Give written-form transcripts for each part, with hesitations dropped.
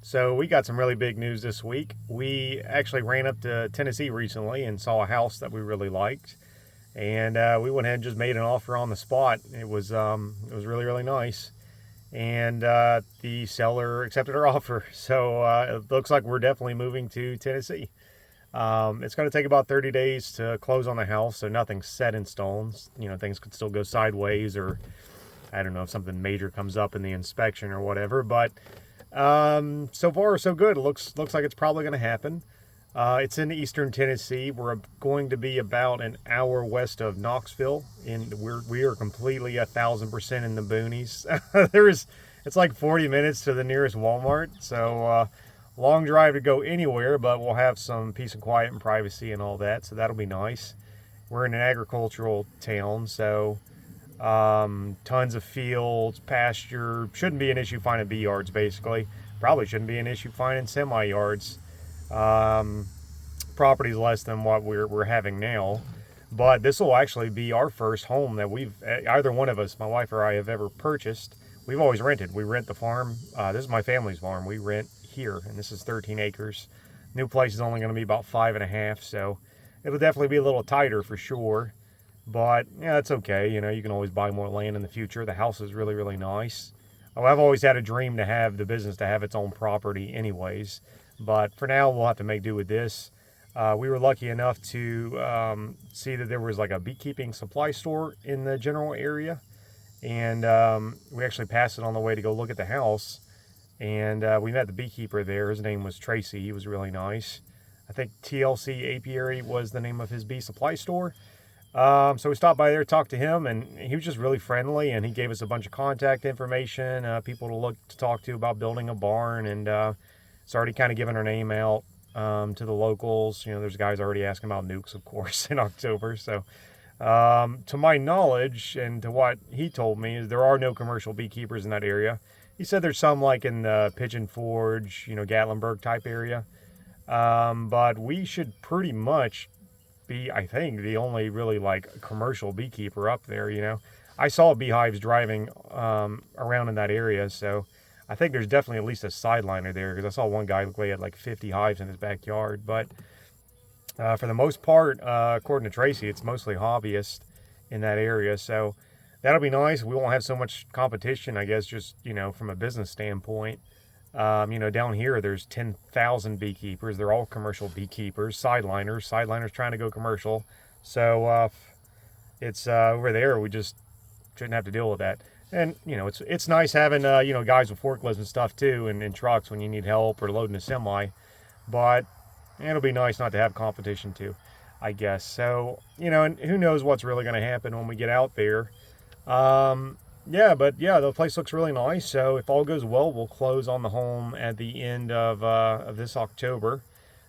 So we got some really big news this week. We actually ran up to Tennessee recently and saw a house that we really liked, and we went ahead and just made an offer on the spot. It was really nice, and the seller accepted our offer. So it looks like we're definitely moving to Tennessee. It's going to take about 30 days to close on the house, so nothing's set in stone. Things could still go sideways, or I don't know if something major comes up in the inspection or whatever. But so far so good. It looks like it's probably going to happen. It's in eastern Tennessee. We're going to be about an hour west of Knoxville, and we are completely 1,000% in the boonies. It's like 40 minutes to the nearest Walmart, so long drive to go anywhere, but we'll have some peace and quiet and privacy and all that, so that'll be nice. We're in an agricultural town, so tons of fields, pasture. Shouldn't be an issue finding bee yards, basically. Probably shouldn't be an issue finding semi-yards. Property's less than what we're having now. But this will actually be our first home that either one of us, my wife or I, have ever purchased. We've always rented. We rent the farm. This is my family's farm. We rent here, and this is 13 acres. New place is only going to be about 5.5, so it'll definitely be a little tighter for sure. But yeah, it's okay. You can always buy more land in the future. The house is really nice. Oh, I've always had a dream to have the business to have its own property anyways. But for now, we'll have to make do with this. We were lucky enough to see that there was like a beekeeping supply store in the general area. And we actually passed it on the way to go look at the house. And we met the beekeeper there. His name was Tracy. He was really nice. I think TLC Apiary was the name of his bee supply store. So we stopped by there, talked to him, and he was just really friendly, and he gave us a bunch of contact information, people to talk to about building a barn, and it's already kind of given our name out to the locals. There's guys already asking about nukes, of course, in October. So to my knowledge and to what he told me, is there are no commercial beekeepers in that area. He said there's some like in the Pigeon Forge, Gatlinburg type area, but we should pretty much be, I think, the only really like commercial beekeeper up there. I saw beehives driving around in that area, so I think there's definitely at least a sideliner there, because I saw one guy look like he had like 50 hives in his backyard. But for the most part, according to Tracy, it's mostly hobbyists in that area, so that'll be nice. We won't have so much competition, I guess, just from a business standpoint. Down here there's 10,000 beekeepers. They're all commercial beekeepers, sideliners trying to go commercial. So it's over there, we just shouldn't have to deal with that. And it's nice having guys with forklifts and stuff too, and trucks when you need help or loading a semi. But it'll be nice not to have competition too, I guess. So and who knows what's really going to happen when we get out there. The place looks really nice. So if all goes well, we'll close on the home at the end of this October.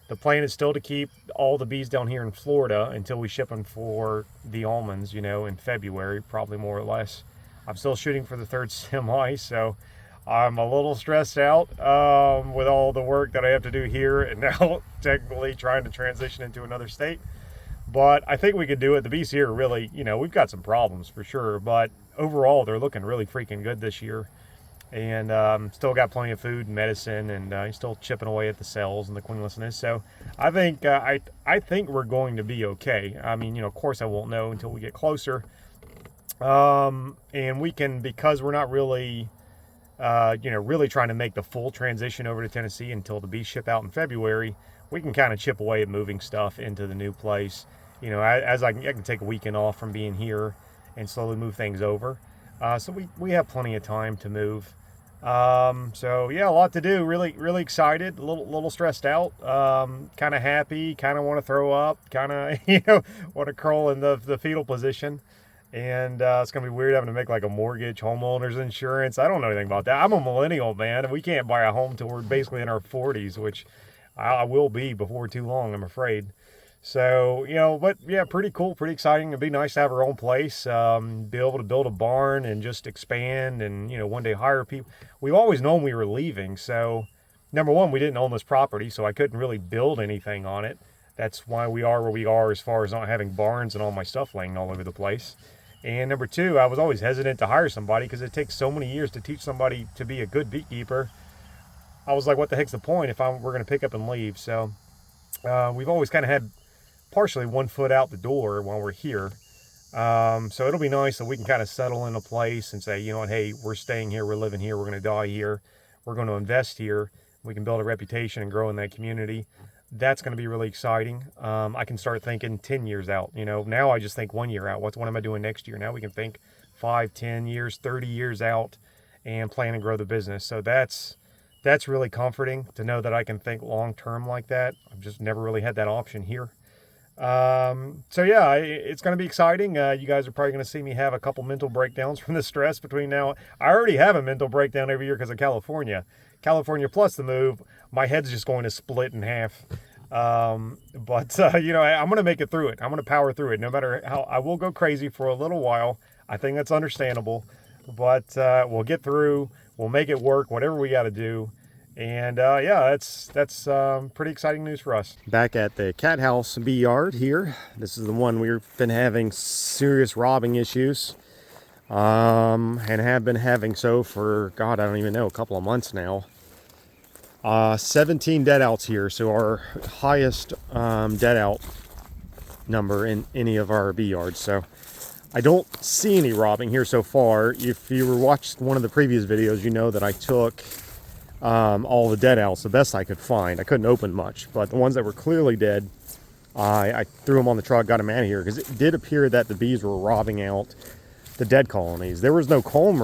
The plan is still to keep all the bees down here in Florida until we ship them for the almonds, in February, probably more or less. I'm still shooting for the third semi, so I'm a little stressed out with all the work that I have to do here, and now technically trying to transition into another state. But I think we could do it. The bees here really, we've got some problems for sure, but overall they're looking really freaking good this year. And still got plenty of food and medicine, and still chipping away at the cells and the queenlessness. So I think I think we're going to be okay. I mean, of course I won't know until we get closer. And we can, because we're not really really trying to make the full transition over to Tennessee until the bees ship out in February, we can kind of chip away at moving stuff into the new place. As I can take a weekend off from being here and slowly move things over. So we have plenty of time to move. So yeah, a lot to do. Really excited. A little stressed out. Kind of happy. Kind of want to throw up. Kind of want to curl in the fetal position. And it's gonna be weird having to make like a mortgage, homeowners insurance. I don't know anything about that. I'm a millennial, man, and we can't buy a home till we're basically in our 40s, which I will be before too long, I'm afraid. So, but yeah, pretty cool, pretty exciting. It'd be nice to have our own place, be able to build a barn and just expand and, one day hire people. We've always known we were leaving. So, number one, we didn't own this property, so I couldn't really build anything on it. That's why we are where we are as far as not having barns and all my stuff laying all over the place. And number two, I was always hesitant to hire somebody because it takes so many years to teach somebody to be a good beekeeper. I was like, what the heck's the point if we're going to pick up and leave? So we've always kind of had partially 1 foot out the door while we're here. So it'll be nice that we can kind of settle in a place and say, you know what, hey, we're staying here, we're living here, we're going to die here, we're going to invest here. We can build a reputation and grow in that community. That's going to be really exciting. I can start thinking 10 years out. You know, now I just think 1 year out. What am I doing next year? Now we can think 5, 10 years, 30 years out and plan and grow the business. So that's really comforting to know that I can think long term like that. I've just never really had that option here. So yeah, it's going to be exciting. You guys are probably going to see me have a couple mental breakdowns from the stress between now. I already have a mental breakdown every year because of California plus the move. My head's just going to split in half. But you know, I'm going to make it through it. I'm going to power through it. No matter how, I will go crazy for a little while. I think that's understandable, but, we'll get through, we'll make it work, whatever we got to do. And yeah, that's pretty exciting news for us. Back at the cat house bee yard here. This is the one we've been having serious robbing issues, and have been having so for, God, I don't even know, a couple of months now. 17 dead outs here, so our highest dead out number in any of our bee yards. So I don't see any robbing here so far. If you watched one of the previous videos, you know that I took all the dead outs, the best I could find. I couldn't open much, but the ones that were clearly dead, I threw them on the truck, got them out of here, because it did appear that the bees were robbing out the dead colonies. There was no comb,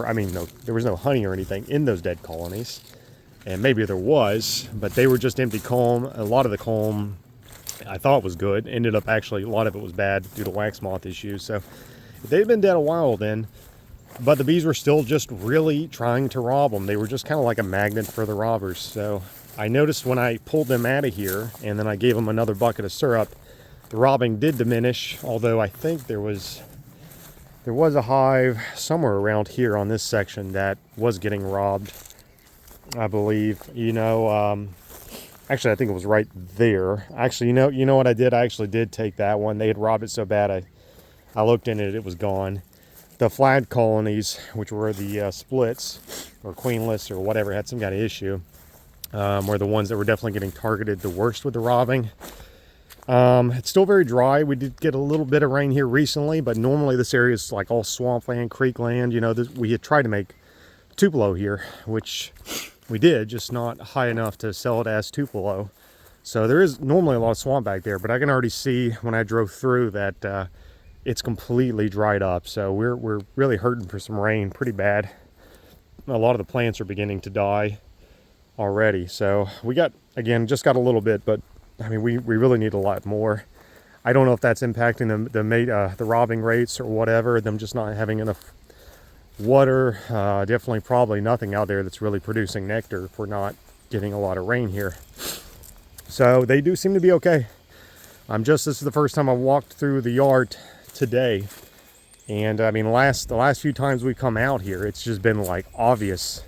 there was no honey or anything in those dead colonies, and maybe there was, but they were just empty comb. A lot of the comb I thought was good, ended up actually, a lot of it was bad due to wax moth issues. So they've been dead a while then. But the bees were still just really trying to rob them. They were just kind of like a magnet for the robbers. So I noticed when I pulled them out of here and then I gave them another bucket of syrup, the robbing did diminish. Although I think there was a hive somewhere around here on this section that was getting robbed, I believe. You know, actually I think it was right there. Actually, you know what I did? I actually did take that one. They had robbed it so bad I looked in it, it was gone. The flag colonies, which were the splits or queenless or whatever, had some kind of issue, were the ones that were definitely getting targeted the worst with the robbing. It's still very dry. We did get a little bit of rain here recently, but normally this area is like all swampland, creekland. You know, we had tried to make Tupelo here, which we did, just not high enough to sell it as Tupelo. So there is normally a lot of swamp back there, but I can already see when I drove through that it's completely dried up. So we're really hurting for some rain pretty bad. A lot of the plants are beginning to die already. So we got, again, just got a little bit, but I mean, we really need a lot more. I don't know if that's impacting the robbing rates or whatever, them just not having enough water. Definitely probably nothing out there that's really producing nectar if we're not getting a lot of rain here. So they do seem to be okay. This is the first time I've walked through the yard today, and I mean, the last few times we come out here, it's just been like obvious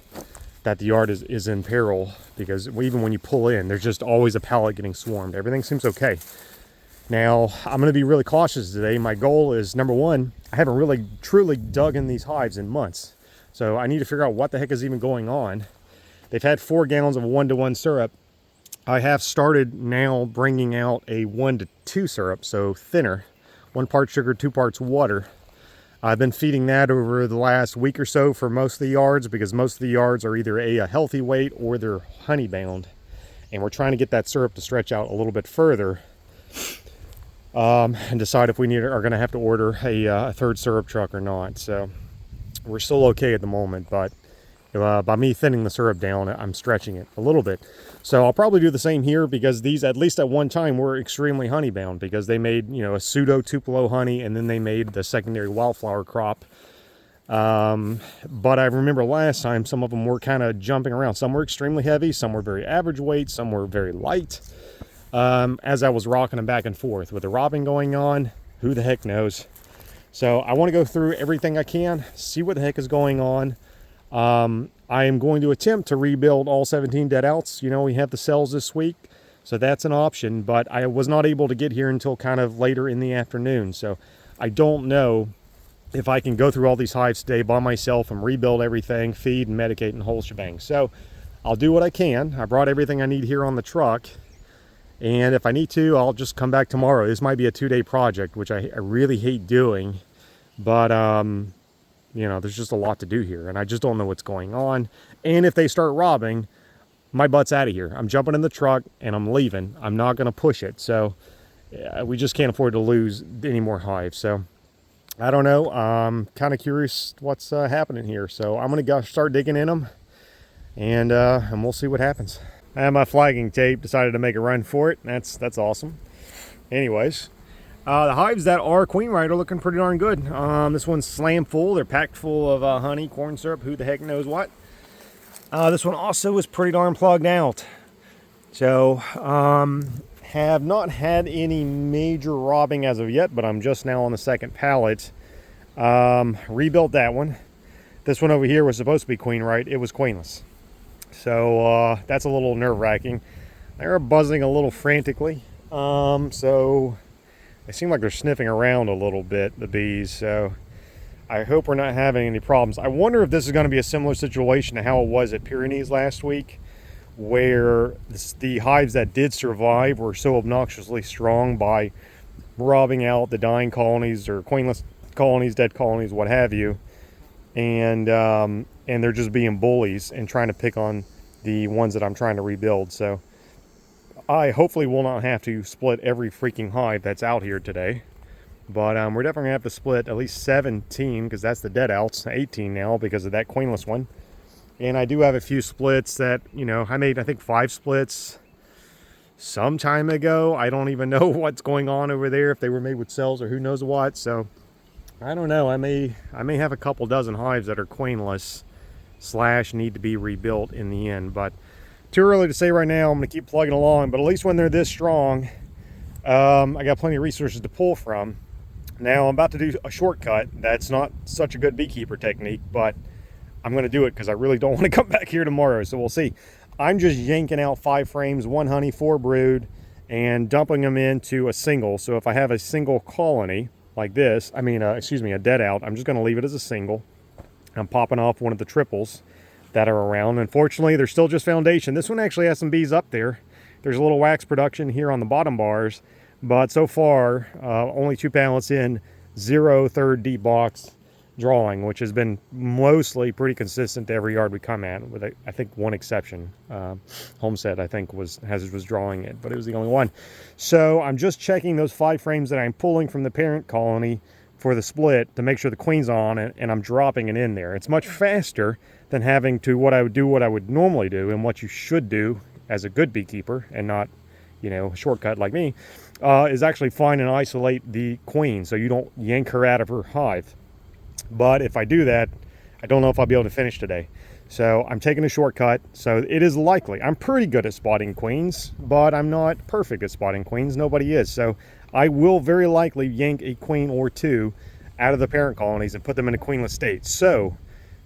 that the yard is in peril, because even when you pull in, there's just always a pallet getting swarmed. Everything seems okay. Now I'm going to be really cautious today. My goal is, number one, I haven't really truly dug in these hives in months, so I need to figure out what the heck is even going on. They've had 4 gallons of 1-to-1 syrup. I have started now bringing out a 1-to-2 syrup, so thinner. 1 part sugar, 2 parts water. I've been feeding that over the last week or so for most of the yards, because most of the yards are either a healthy weight or they're honey bound. And we're trying to get that syrup to stretch out a little bit further, and decide if we are going to have to order a 3rd syrup truck or not. So we're still okay at the moment, but by me thinning the syrup down, I'm stretching it a little bit. So I'll probably do the same here, because these, at least at one time, were extremely honey bound, because they made, you know, a pseudo Tupelo honey, and then they made the secondary wildflower crop. But I remember last time some of them were kind of jumping around. Some were extremely heavy, some were very average weight, some were very light. As I was rocking them back and forth with the robbing going on, who the heck knows? So I want to go through everything I can, see what the heck is going on. I am going to attempt to rebuild all 17 dead outs. You know, we have the cells this week, so that's an option, but I was not able to get here until kind of later in the afternoon. So I don't know if I can go through all these hives today by myself and rebuild everything, feed and medicate and whole shebang. So I'll do what I can. I brought everything I need here on the truck. And if I need to, I'll just come back tomorrow. This might be a 2-day project, which I really hate doing. But, you know, there's just a lot to do here. And I just don't know what's going on. And if they start robbing, my butt's out of here. I'm jumping in the truck and I'm leaving. I'm not going to push it. So we just can't afford to lose any more hives. So I don't know. I'm kind of curious what's happening here. So I'm going to go start digging in them. And we'll see what happens. I have my flagging tape, decided to make a run for it. That's awesome. Anyways, the hives that are queen right are looking pretty darn good. This one's slam full. They're packed full of honey, corn syrup, who the heck knows what. This one also is pretty darn plugged out. So, have not had any major robbing as of yet, but I'm just now on the second pallet. Rebuilt that one. This one over here was supposed to be queen right. It was queenless. So that's a little nerve-wracking. They're buzzing a little frantically. So they seem like they're sniffing around a little bit, the bees. So I hope we're not having any problems. I wonder if this is going to be a similar situation to how it was at Pyrenees last week, where the hives that did survive were so obnoxiously strong by robbing out the dying colonies or queenless colonies, dead colonies, what have you. And they're just being bullies and trying to pick on the ones that I'm trying to rebuild. So I hopefully will not have to split every freaking hive that's out here today. But we're definitely going to have to split at least 17, because that's the dead outs, 18 now because of that queenless one. And I do have a few splits that, you know, I made, I think, 5 splits some time ago. I don't even know what's going on over there, if they were made with cells or who knows what. So I don't know. I may have a couple dozen hives that are queenless / need to be rebuilt in the end, but too early to say right now. I'm going to keep plugging along, but at least when they're this strong, I got plenty of resources to pull from. Now I'm about to do a shortcut. That's not such a good beekeeper technique, but I'm going to do it because I really don't want to come back here tomorrow, so we'll see. I'm just yanking out 5 frames, 1 honey, 4 brood, and dumping them into a single. So if I have a single colony like this, a dead out, I'm just going to leave it as a single. I'm popping off one of the triples that are around. Unfortunately, they're still just foundation. This one actually has some bees up there. There's a little wax production here on the bottom bars, but so far, only 2 pallets in, 0 third deep box drawing, which has been mostly pretty consistent to every yard we come at, with I think one exception. Homestead, I think, was drawing it, but it was the only one. So I'm just checking those 5 frames that I'm pulling from the parent colony for the split to make sure the queen's on it, and I'm dropping it in there. It's much faster than having to what I would normally do, and what you should do as a good beekeeper, and not, you know, a shortcut like me, is actually find and isolate the queen so you don't yank her out of her hive. But if I do that, I don't know if I'll be able to finish today. So I'm taking a shortcut. So it is likely. I'm pretty good at spotting queens, but I'm not perfect at spotting queens. Nobody is. So I will very likely yank a queen or 2 out of the parent colonies and put them in a queenless state. So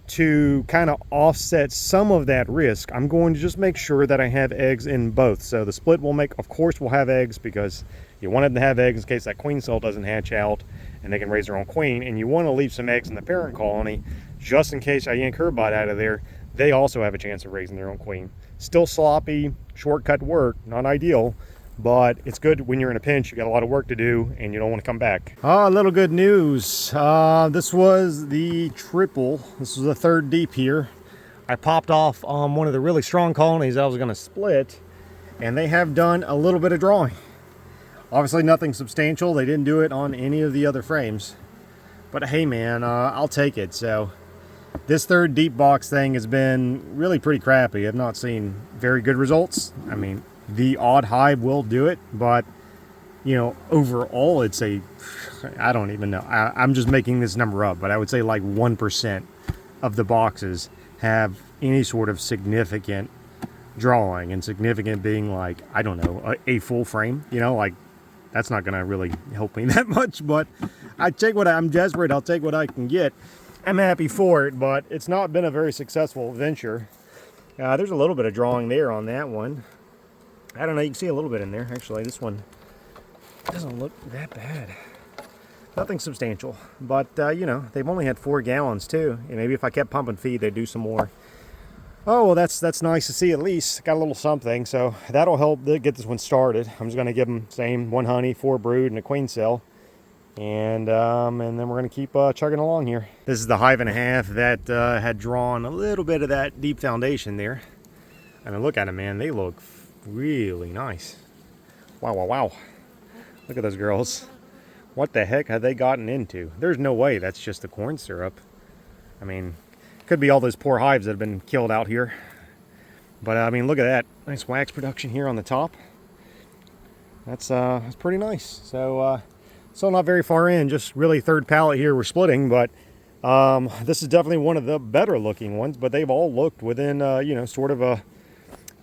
to kind of offset some of that risk, I'm going to just make sure that I have eggs in both. So the split will of course, will have eggs, because you want them to have eggs in case that queen cell doesn't hatch out and they can raise their own queen. And you want to leave some eggs in the parent colony just in case I yank her butt out of there. They also have a chance of raising their own queen. Still sloppy, shortcut work, not ideal, but it's good when you're in a pinch. You got a lot of work to do and you don't want to come back. A little good news. This was the triple. This was the 3rd deep here. I popped off one of the really strong colonies I was going to split, and they have done a little bit of drawing. Obviously nothing substantial. They didn't do it on any of the other frames, but hey man, I'll take it. So this 3rd deep box thing has been really pretty crappy. I've not seen very good results. I mean, the odd hive will do it, but you know, overall it's I don't even know. I'm just making this number up, but I would say like 1% of the boxes have any sort of significant drawing, and significant being like, I don't know, a full frame, you know, like that's not going to really help me that much, but I'm desperate. I'll take what I can get. I'm happy for it, but it's not been a very successful venture. There's a little bit of drawing there on that one. I don't know, you can see a little bit in there. Actually, this one doesn't look that bad. Nothing substantial, but you know, they've only had 4 gallons too. And maybe if I kept pumping feed, they'd do some more. Oh, well, that's nice to see at least. Got a little something, so that'll help get this one started. I'm just going to give them same 1 honey, 4 brood, and a queen cell. And then we're going to keep chugging along here. This is the hive and a half that had drawn a little bit of that deep foundation there. I mean, look at them, man. They look really nice. Wow, wow, wow. Look at those girls. What the heck have they gotten into? There's no way that's just the corn syrup. I mean, could be all those poor hives that have been killed out here. But I mean, look at that. Nice wax production here on the top. That's pretty nice. So, still not very far in, just really third pallet here we're splitting, but this is definitely one of the better looking ones, but they've all looked within, you know, sort of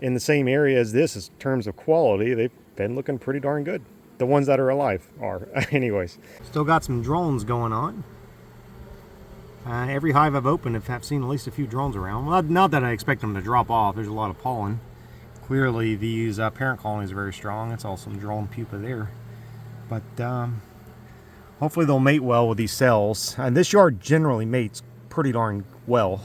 in the same area as this in terms of quality. They've been looking pretty darn good. The ones that are alive are. Anyways. Still got some drones going on. Every hive I've opened have seen at least a few drones around. Well, not that I expect them to drop off. There's a lot of pollen. Clearly these parent colonies are very strong. It's all some drone pupa there. But hopefully they'll mate well with these cells. And this yard generally mates pretty darn well.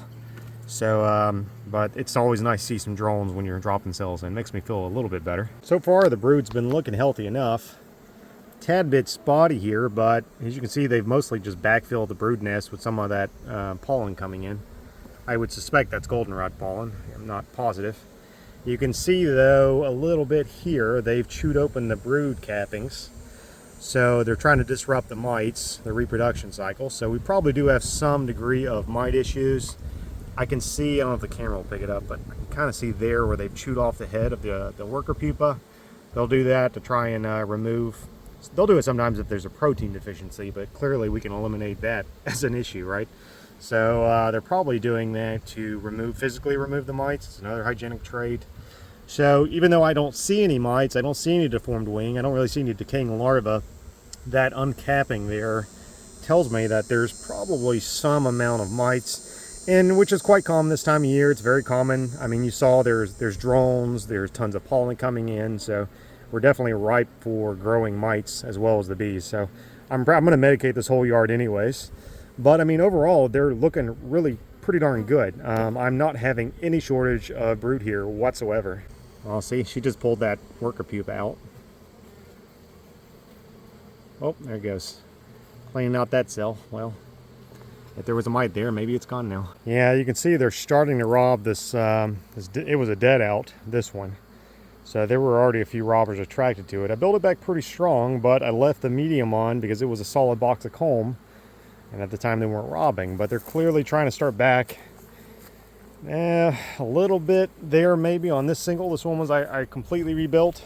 So, but it's always nice to see some drones when you're dropping cells in. It makes me feel a little bit better. So far the brood's been looking healthy enough. Tad bit spotty here, but as you can see, they've mostly just backfilled the brood nest with some of that pollen coming in. I would suspect that's goldenrod pollen. I'm not positive. You can see though a little bit here they've chewed open the brood cappings, so they're trying to disrupt the mites, the reproduction cycle. So we probably do have some degree of mite issues. I can see, I don't know if the camera will pick it up, but I can kind of see there where they've chewed off the head of the worker pupa. They'll do that to try and remove. They'll do it sometimes if there's a protein deficiency, but clearly we can eliminate that as an issue, right? So they're probably doing that to physically remove the mites. It's another hygienic trait. So even though I don't see any mites, I don't see any deformed wing, I don't really see any decaying larvae, that uncapping there tells me that there's probably some amount of mites, and which is quite common this time of year. It's very common. I mean, you saw there's drones, there's tons of pollen coming in, so we're definitely ripe for growing mites as well as the bees. So I'm going to medicate this whole yard anyways. But I mean, overall, they're looking really pretty darn good. I'm not having any shortage of brood here whatsoever. Well, see, she just pulled that worker pupa out. Oh, there it goes. Cleaning out that cell. Well, if there was a mite there, maybe it's gone now. Yeah, you can see they're starting to rob this. It was a dead out, this one. So there were already a few robbers attracted to it. I built it back pretty strong, but I left the medium on because it was a solid box of comb. And at the time they weren't robbing, but they're clearly trying to start back. A little bit there maybe on this single. This one was I completely rebuilt.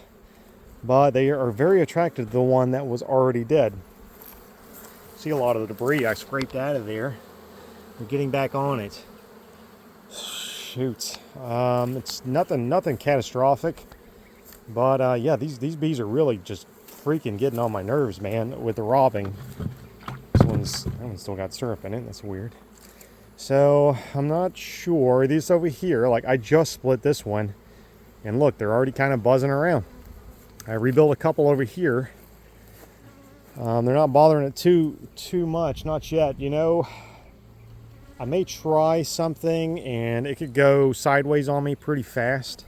But they are very attracted to the one that was already dead. See a lot of the debris I scraped out of there. They're getting back on it. Shoot. It's nothing catastrophic. But yeah, these bees are really just freaking getting on my nerves, man, with the robbing. That one's still got syrup in it. That's weird. So I'm not sure. These over here, like I just split this one, and look, they're already kind of buzzing around. I rebuilt a couple over here. They're not bothering it too much, not yet. You know, I may try something, and it could go sideways on me pretty fast.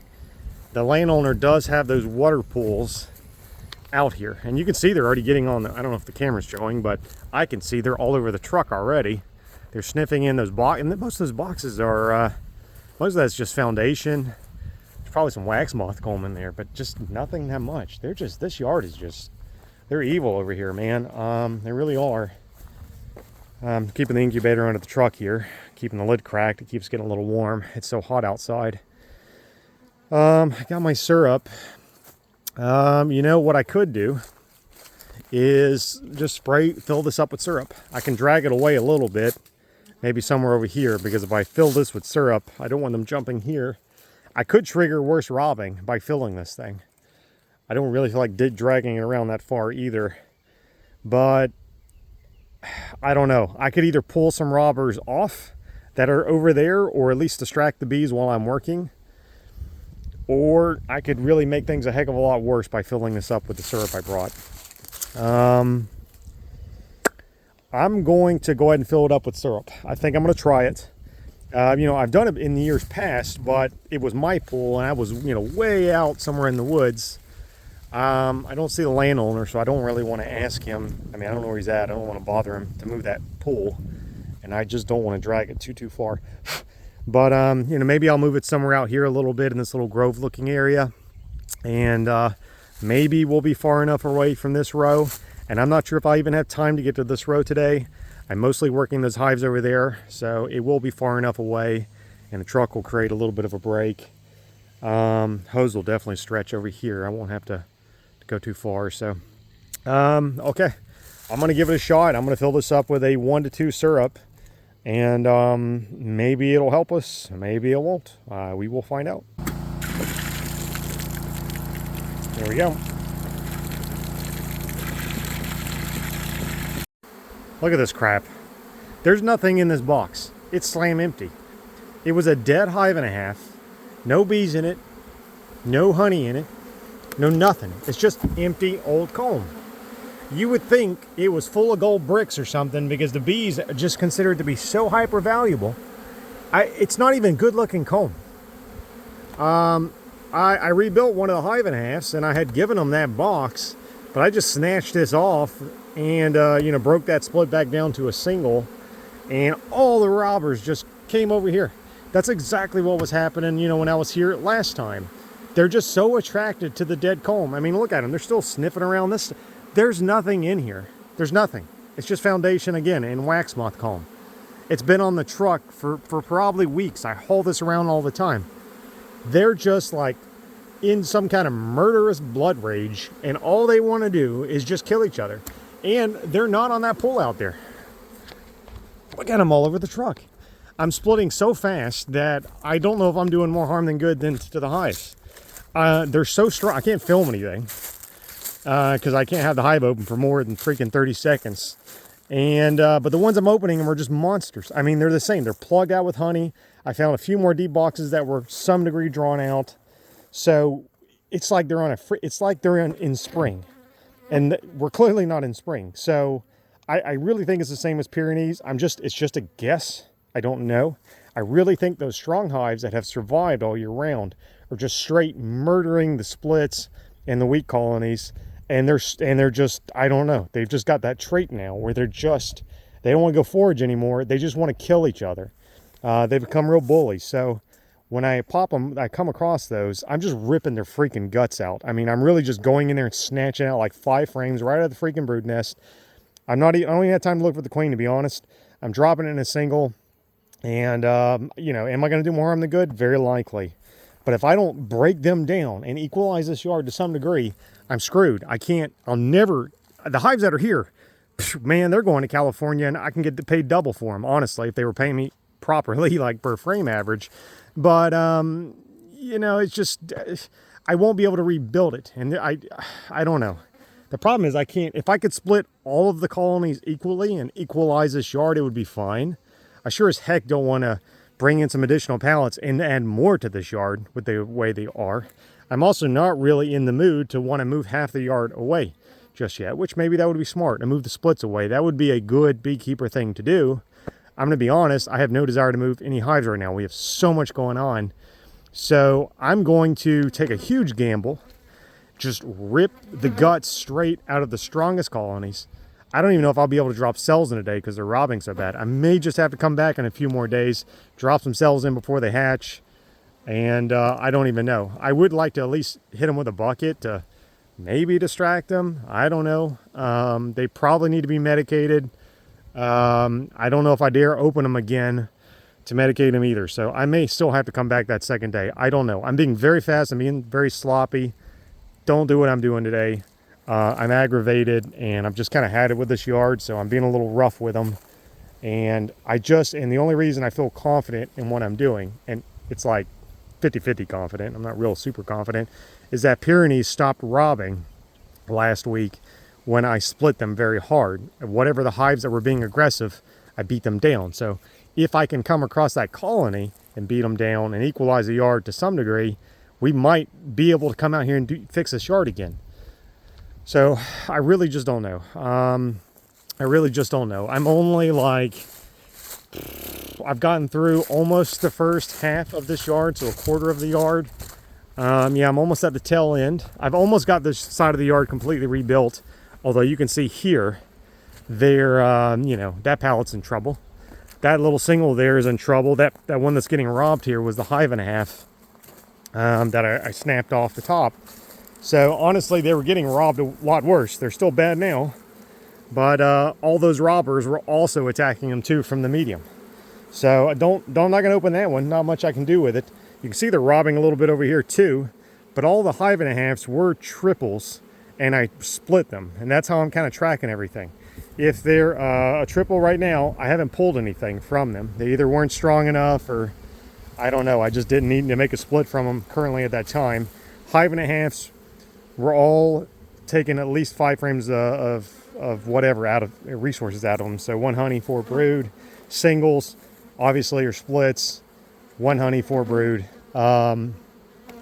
The landowner does have those water pools out here, and you can see they're already getting on I don't know if the camera's showing, but I can see they're all over the truck already. They're sniffing in those boxes, and most of those boxes are most of that's just foundation. There's probably some wax moth comb in there, but just nothing that much. This yard is just, they're evil over here, man. They really are. Keeping the incubator under the truck here, keeping the lid cracked. It keeps getting a little warm. It's so hot outside. I got my syrup. You know what I could do is just fill this up with syrup. I can drag it away a little bit, maybe somewhere over here, because if I fill this with syrup, I don't want them jumping here. I could trigger worse robbing by filling this thing. I don't really feel like dragging it around that far either, but I don't know. I could either pull some robbers off that are over there, or at least distract the bees while I'm working. Or I could really make things a heck of a lot worse by filling this up with the syrup I brought. I'm going to go ahead and fill it up with syrup. I think I'm going to try it. You know, I've done it in the years past, but it was my pool and I was, you know, way out somewhere in the woods. I don't see the landowner, so I don't really want to ask him. I mean, I don't know where he's at. I don't want to bother him to move that pool, and I just don't want to drag it too far. But you know, maybe I'll move it somewhere out here a little bit in this little grove looking area, and maybe we'll be far enough away from this row. And I'm not sure if I even have time to get to this row today. I'm mostly working those hives over there, so it will be far enough away, and the truck will create a little bit of a break. Hose will definitely stretch over here. I won't have to go too far. So okay, I'm gonna give it a shot. I'm gonna fill this up with a 1 to 2 syrup, and maybe it'll help us, maybe it won't. We will find out. There we go. Look at this crap. There's nothing in this box. It's slam empty. It was a dead hive and a half. No bees in it. No honey in it. No nothing. It's just empty old comb. You would think it was full of gold bricks or something, because the bees just consider it to be so hyper valuable. It's not even good looking comb. I rebuilt one of the hive and a halves, and I had given them that box, but I just snatched this off and you know, broke that split back down to a single, and all the robbers just came over here. That's exactly what was happening, you know, when I was here last time. They're just so attracted to the dead comb. I mean, look at them. They're still sniffing around this. There's nothing in here. There's nothing. It's just foundation again and wax moth comb. It's been on the truck for probably weeks. I haul this around all the time. They're just like in some kind of murderous blood rage, and all they want to do is just kill each other. And they're not on that pool out there. Look at them all over the truck. I'm splitting so fast that I don't know if I'm doing more harm than good than to the hives. They're so strong. I can't film anything because I can't have the hive open for more than freaking 30 seconds. And but the ones I'm opening them are just monsters. I mean, they're the same. They're plugged out with honey. I found a few more deep boxes that were some degree drawn out. So it's like they're on it's like they're in spring. And we're clearly not in spring. So I really think it's the same as Pyrenees. It's just a guess. I don't know. I really think those strong hives that have survived all year round are just straight murdering the splits and the weak colonies. And they're just, I don't know. They've just got that trait now where they don't want to go forage anymore. They just want to kill each other. They become real bullies. So when I pop them, I come across those, I'm just ripping their freaking guts out. I mean, I'm really just going in there and snatching out like 5 frames right out of the freaking brood nest. I don't even have time to look for the queen, to be honest. I'm dropping it in a single. And, you know, am I going to do more harm than good? Very likely. But if I don't break them down and equalize this yard to some degree, I'm screwed. I'll never, the hives that are here, man, they're going to California, and I can get paid double for them, honestly, if they were paying me properly, like per frame average. But, you know, it's just, I won't be able to rebuild it. And I don't know. The problem is if I could split all of the colonies equally and equalize this yard, it would be fine. I sure as heck don't want to bring in some additional pallets and add more to this yard with the way they are. I'm also not really in the mood to want to move half the yard away just yet, which maybe that would be smart, to move the splits away. That would be a good beekeeper thing to do. I'm going to be honest, I have no desire to move any hives right now. We have so much going on. So I'm going to take a huge gamble, just rip the guts straight out of the strongest colonies. I don't even know if I'll be able to drop cells in a day because they're robbing so bad. I may just have to come back in a few more days, drop some cells in before they hatch, and I don't even know. I would like to at least hit them with a bucket to maybe distract them. I don't know. They probably need to be medicated. I don't know if I dare open them again to medicate them either. So I may still have to come back that second day. I don't know. I'm being very fast. I'm being very sloppy. Don't do what I'm doing today. I'm aggravated, and I've just kind of had it with this yard, so I'm being a little rough with them. And the only reason I feel confident in what I'm doing, and it's like 50-50 confident, I'm not real super confident, is that Pyrenees stopped robbing last week when I split them very hard. Whatever the hives that were being aggressive, I beat them down. So if I can come across that colony and beat them down and equalize the yard to some degree, we might be able to come out here and fix this yard again. So I really just don't know. I really just don't know. I'm only like I've gotten through almost the first half of this yard, so a quarter of the yard. Yeah, I'm almost at the tail end. I've almost got this side of the yard completely rebuilt, although you can see here, there, you know, that pallet's in trouble. That little single there is in trouble. That one that's getting robbed here was the hive and a half that I snapped off the top. So honestly, they were getting robbed a lot worse. They're still bad now, but all those robbers were also attacking them too from the medium. So I'm not going to open that one. Not much I can do with it. You can see they're robbing a little bit over here too, but all the hive and a halves were triples, and I split them, and that's how I'm kind of tracking everything. If they're a triple right now, I haven't pulled anything from them. They either weren't strong enough, or I don't know. I just didn't need to make a split from them currently at that time. Hive and a halves were all taking at least 5 frames of whatever out of resources out of them. So 1 honey, 4 brood. Singles obviously are splits. 1 honey, 4 brood.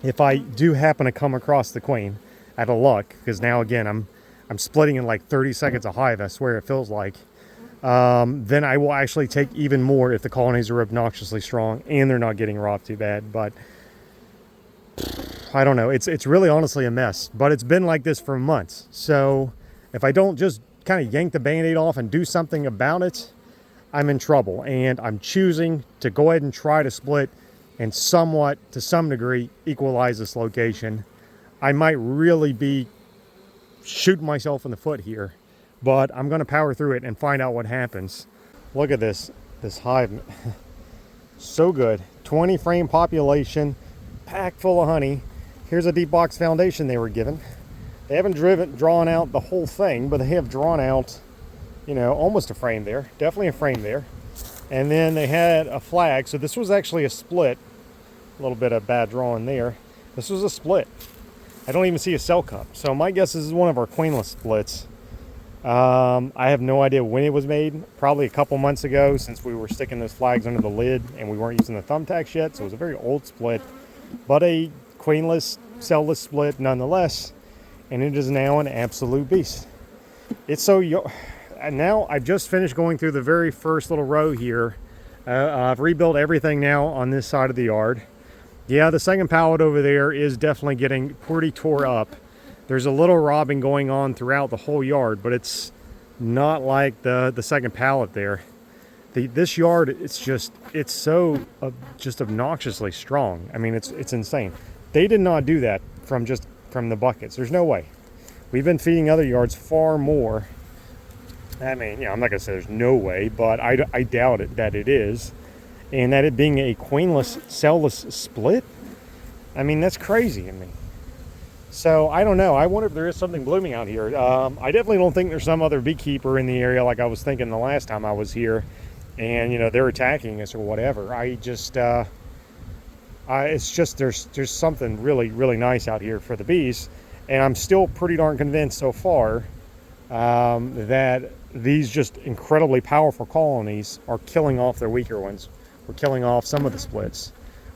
If I do happen to come across the queen, out of luck, because now again I'm splitting in like 30 seconds a hive, I swear it feels like, then I will actually take even more if the colonies are obnoxiously strong and they're not getting robbed too bad. But I don't know, it's really honestly a mess, but it's been like this for months. So if I don't just kind of yank the band-aid off and do something about it, I'm in trouble. And I'm choosing to go ahead and try to split and somewhat, to some degree, equalize this location. I might really be shooting myself in the foot here, but I'm going to power through it and find out what happens. Look at this hive. So good. 20 frame population, packed full of honey. Here's a deep box foundation they were given. They haven't drawn out the whole thing, but they have drawn out, you know, almost a frame there. Definitely a frame there. And then they had a flag. So this was actually a split. A little bit of bad drawing there. This was a split. I don't even see a cell cup. So my guess is this is one of our queenless splits. I have no idea when it was made. Probably a couple months ago, since we were sticking those flags under the lid and we weren't using the thumbtacks yet. So it was a very old split, but a queenless, cellless split nonetheless. And it is now an absolute beast. It's so and now I've just finished going through the very first little row here. I've rebuilt everything now on this side of the yard. Yeah, the second pallet over there is definitely getting pretty tore up. There's a little robbing going on throughout the whole yard, but it's not like the second pallet there. This yard, it's so just obnoxiously strong. I mean, it's insane. They did not do that from the buckets. There's no way. We've been feeding other yards far more. I mean, yeah, I'm not gonna say there's no way, but I doubt it that it is. And that it being a queenless, cellless split, I mean, that's crazy to me. So I don't know. I wonder if there is something blooming out here. I definitely don't think there's some other beekeeper in the area like I was thinking the last time I was here, and you know they're attacking us or whatever. It's just there's something really nice out here for the bees, and I'm still pretty darn convinced so far that these just incredibly powerful colonies are killing off their weaker ones. We're killing off some of the splits,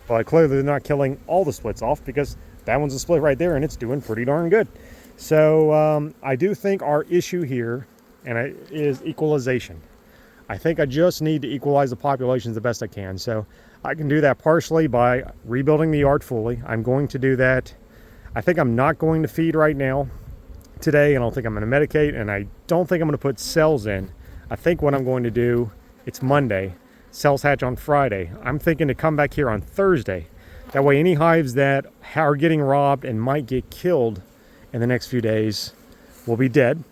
but clearly they're not killing all the splits off, because that one's a split right there and it's doing pretty darn good. So I do think our issue here is equalization. I think I just need to equalize the populations the best I can. So I can do that partially by rebuilding the yard fully. I'm going to do that. I think I'm not going to feed right now today. I don't think I'm going to medicate, and I don't think I'm going to put cells in. I think what I'm going to do, it's Monday. Cells hatch on Friday. I'm thinking to come back here on Thursday. That way any hives that are getting robbed and might get killed in the next few days will be dead.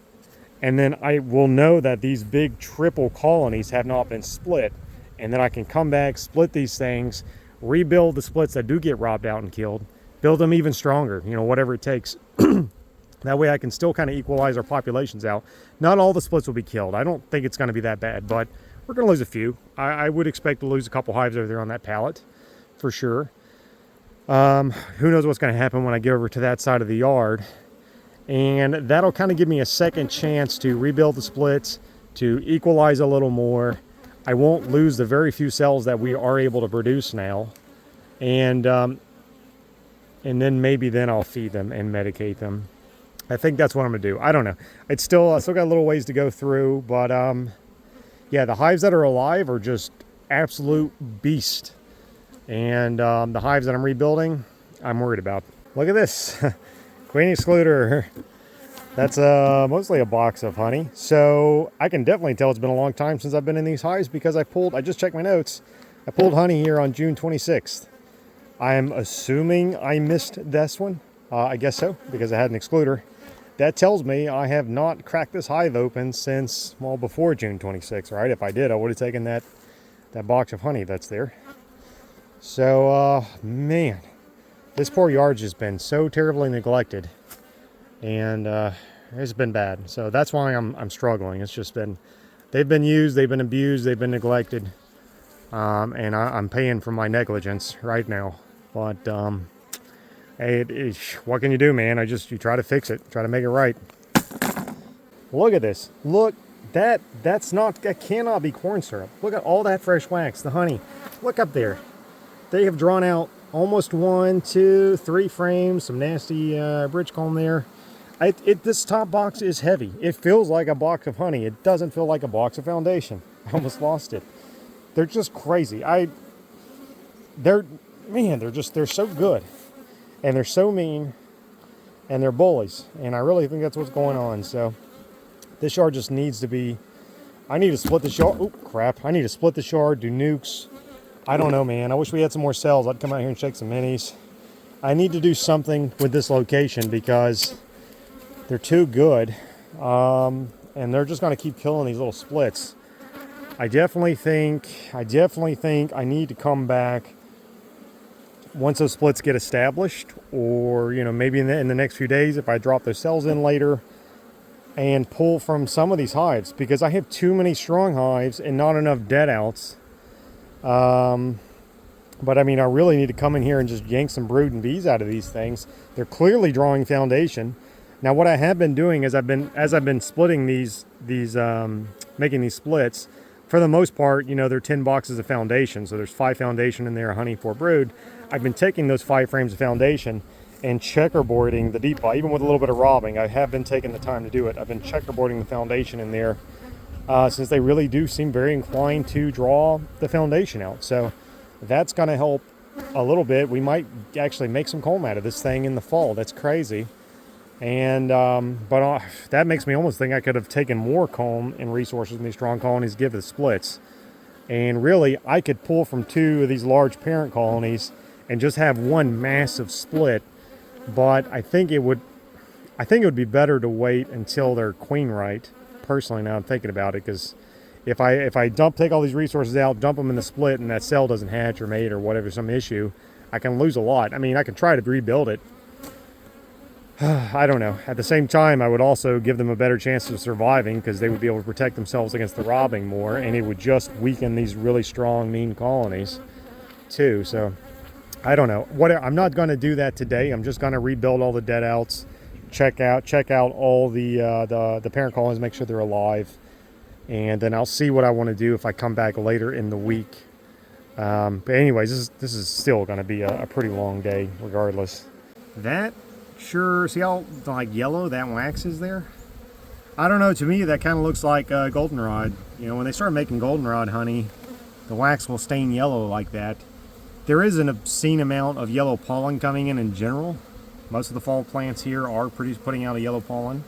And then I will know that these big triple colonies have not been split. And then I can come back, split these things, rebuild the splits that do get robbed out and killed, build them even stronger, you know, whatever it takes. That way I can still kind of equalize our populations out. Not all the splits will be killed. I don't think it's going to be that bad, but we're going to lose a few. I would expect to lose a couple hives over there on that pallet, for sure. Who knows what's going to happen when I get over to that side of the yard. And that'll kind of give me a second chance to rebuild the splits, to equalize a little more. I won't lose the very few cells that we are able to produce now. And then maybe I'll feed them and medicate them. I think that's what I'm going to do. I don't know. I still got a little ways to go through, but yeah, the hives that are alive are just absolute beast. And the hives that I'm rebuilding, I'm worried about. Look at this. Queen excluder. That's mostly a box of honey. So I can definitely tell it's been a long time since I've been in these hives because I just checked my notes. I pulled honey here on June 26th. I am assuming I missed this one. I guess so, because I had an excluder. That tells me I have not cracked this hive open since, well, before June 26th, right? If I did, I would have taken that box of honey that's there. So, man, this poor yard's just been so terribly neglected. And it's been bad. So that's why I'm struggling. It's just been, they've been used, they've been abused, they've been neglected. And I'm paying for my negligence right now. But hey, what can you do, man? You try to fix it, try to make it right. Look at this. Look, that cannot be corn syrup. Look at all that fresh wax, the honey. Look up there. They have drawn out almost 1, 2, 3 frames, some nasty bridge comb there. This top box is heavy. It feels like a box of honey. It doesn't feel like a box of foundation. I almost lost it. They're just crazy. They're so good. And they're so mean. And they're bullies. And I really think that's what's going on. So this yard just needs to be, I need to split this yard. Oh, crap. I need to split this yard, do nukes. I don't know, man. I wish we had some more cells. I'd come out here and shake some minis. I need to do something with this location because they're too good. And they're just going to keep killing these little splits. I definitely think I need to come back once those splits get established, or, you know, maybe in the next few days if I drop those cells in later, and pull from some of these hives because I have too many strong hives and not enough dead outs. But I mean, I really need to come in here and just yank some brood and bees out of these things. They're clearly drawing foundation. Now, what I have been doing is as I've been splitting these making these splits, for the most part, you know, they're 10 boxes of foundation. So there's 5 foundation in there, honey, 4 brood. I've been taking those 5 frames of foundation and checkerboarding the deep pot, even with a little bit of robbing. I have been taking the time to do it. I've been checkerboarding the foundation in there since they really do seem very inclined to draw the foundation out. So that's going to help a little bit. We might actually make some comb out of this thing in the fall. That's crazy. And but that makes me almost think I could have taken more comb and resources in these strong colonies, give the splits. And really, I could pull from 2 of these large parent colonies and just have one massive split. But I think it would be better to wait until they're queen right. Personally, now I'm thinking about it, because if I take all these resources out, dump them in the split, and that cell doesn't hatch or mate or whatever, some issue, I can lose a lot. I mean, I can try to rebuild it. I don't know. At the same time, I would also give them a better chance of surviving because they would be able to protect themselves against the robbing more, and it would just weaken these really strong, mean colonies too. So I don't know. I'm not going to do that today. I'm just going to rebuild all the dead outs, check out all the parent colonies, make sure they're alive, and then I'll see what I want to do if I come back later in the week. But anyways, this is still going to be a pretty long day regardless. Sure, see how like yellow that wax is there? I don't know, to me that kind of looks like goldenrod. You know, when they start making goldenrod honey, the wax will stain yellow like that. There is an obscene amount of yellow pollen coming in general. Most of the fall plants here are putting out a yellow pollen.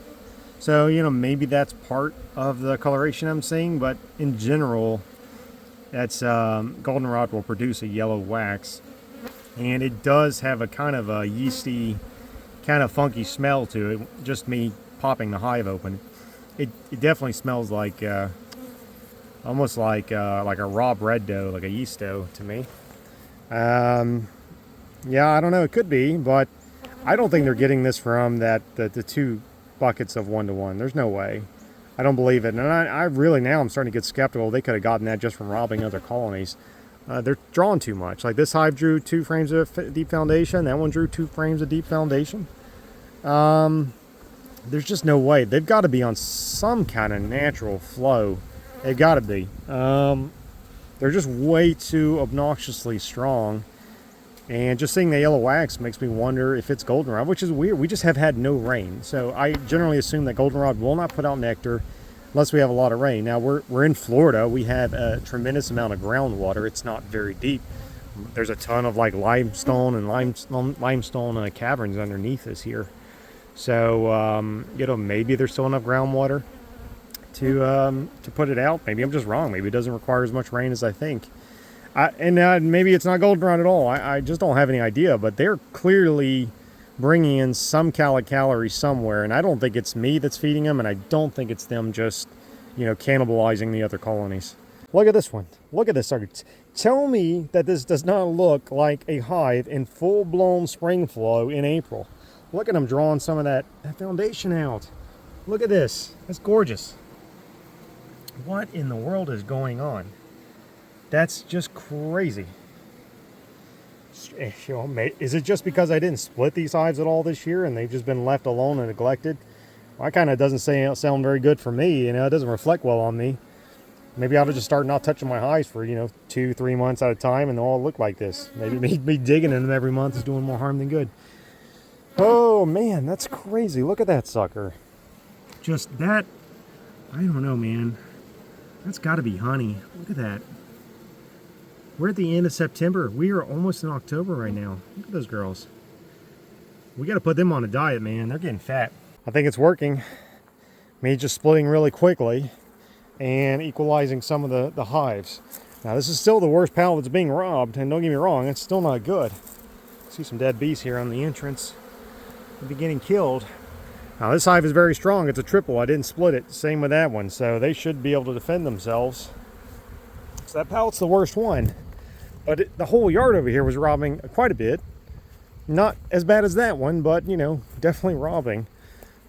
So, you know, maybe that's part of the coloration I'm seeing, but in general, that's goldenrod will produce a yellow wax. And it does have a kind of a yeasty, kind of funky smell to it. Just me popping the hive open, it definitely smells like almost like a raw bread dough, like a yeast dough to me. Yeah, I don't know, it could be, but I don't think they're getting this from the 2 buckets of 1-to-1. There's no way. I don't believe it. And I really, now I'm starting to get skeptical. They could have gotten that just from robbing other colonies. They're drawing too much. Like this hive drew 2 frames of deep foundation. That one drew 2 frames of deep foundation. There's just no way. They've got to be on some kind of natural flow. They've got to be. They're just way too obnoxiously strong. And just seeing the yellow wax makes me wonder if it's goldenrod, which is weird. We just have had no rain. So I generally assume that goldenrod will not put out nectar. unless we have a lot of rain. Now we're in Florida. We have a tremendous amount of groundwater. It's not very deep. There's a ton of like limestone caverns underneath us here. So you know, maybe there's still enough groundwater to put it out. Maybe I'm just wrong. Maybe it doesn't require as much rain as I think. Maybe it's not goldenrod at all. I just don't have any idea. But they're clearly bringing in some calories somewhere, and I don't think it's me that's feeding them, and I don't think it's them just, you know, cannibalizing the other colonies. Look at this one. Look at this sucker. Tell me that this does not look like a hive in full-blown spring flow in April. Look at them drawing some of that foundation out. Look at this. That's gorgeous. What in the world is going on? That's just crazy. Is it just because I didn't split these hives at all this year and they've just been left alone and neglected? Well, that kind of doesn't sound very good for me. You know, it doesn't reflect well on me. Maybe I ought to just start not touching my hives for, you know, 2-3 months at a time, and they'll all look like this. Maybe me digging in them every month is doing more harm than good. Oh man, that's crazy. Look at that sucker. Just that, I don't know, man. That's got to be honey. Look at that. We're at the end of September. We are almost in October right now. Look at those girls. We got to put them on a diet, man. They're getting fat. I think it's working. Me just splitting really quickly and equalizing some of the hives. Now, this is still the worst pal that's being robbed, and don't get me wrong, it's still not good. See some dead bees here on the entrance. They'll be getting killed. Now, this hive is very strong. It's a triple. I didn't split it. Same with that one, so they should be able to defend themselves. So that pallet's the worst one. But the whole yard over here was robbing quite a bit. Not as bad as that one, but, you know, definitely robbing.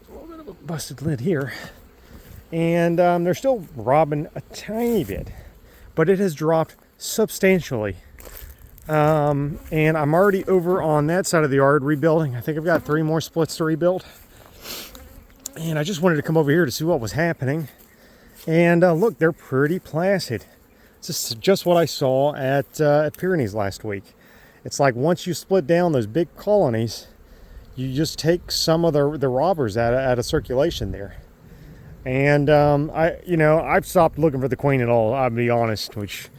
A little bit of a busted lid here. And they're still robbing a tiny bit. But it has dropped substantially. And I'm already over on that side of the yard rebuilding. I think I've got 3 more splits to rebuild. And I just wanted to come over here to see what was happening. And look, they're pretty placid. This is just what I saw at Pyrenees last week. It's like once you split down those big colonies, you just take some of the robbers out of circulation there. And I've stopped looking for the queen at all, I'll be honest, which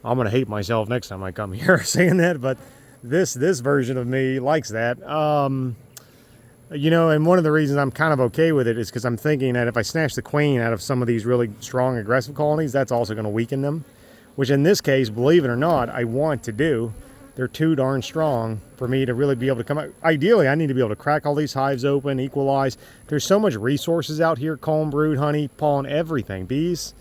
I'm gonna hate myself next time I come here saying that, but this version of me likes that. You know, and one of the reasons I'm kind of okay with it is because I'm thinking that if I snatch the queen out of some of these really strong aggressive colonies, that's also going to weaken them. Which in this case, believe it or not, I want to do. They're too darn strong for me to really be able to come out. Ideally, I need to be able to crack all these hives open, equalize. There's so much resources out here, comb, brood, honey, pollen, everything. Bees,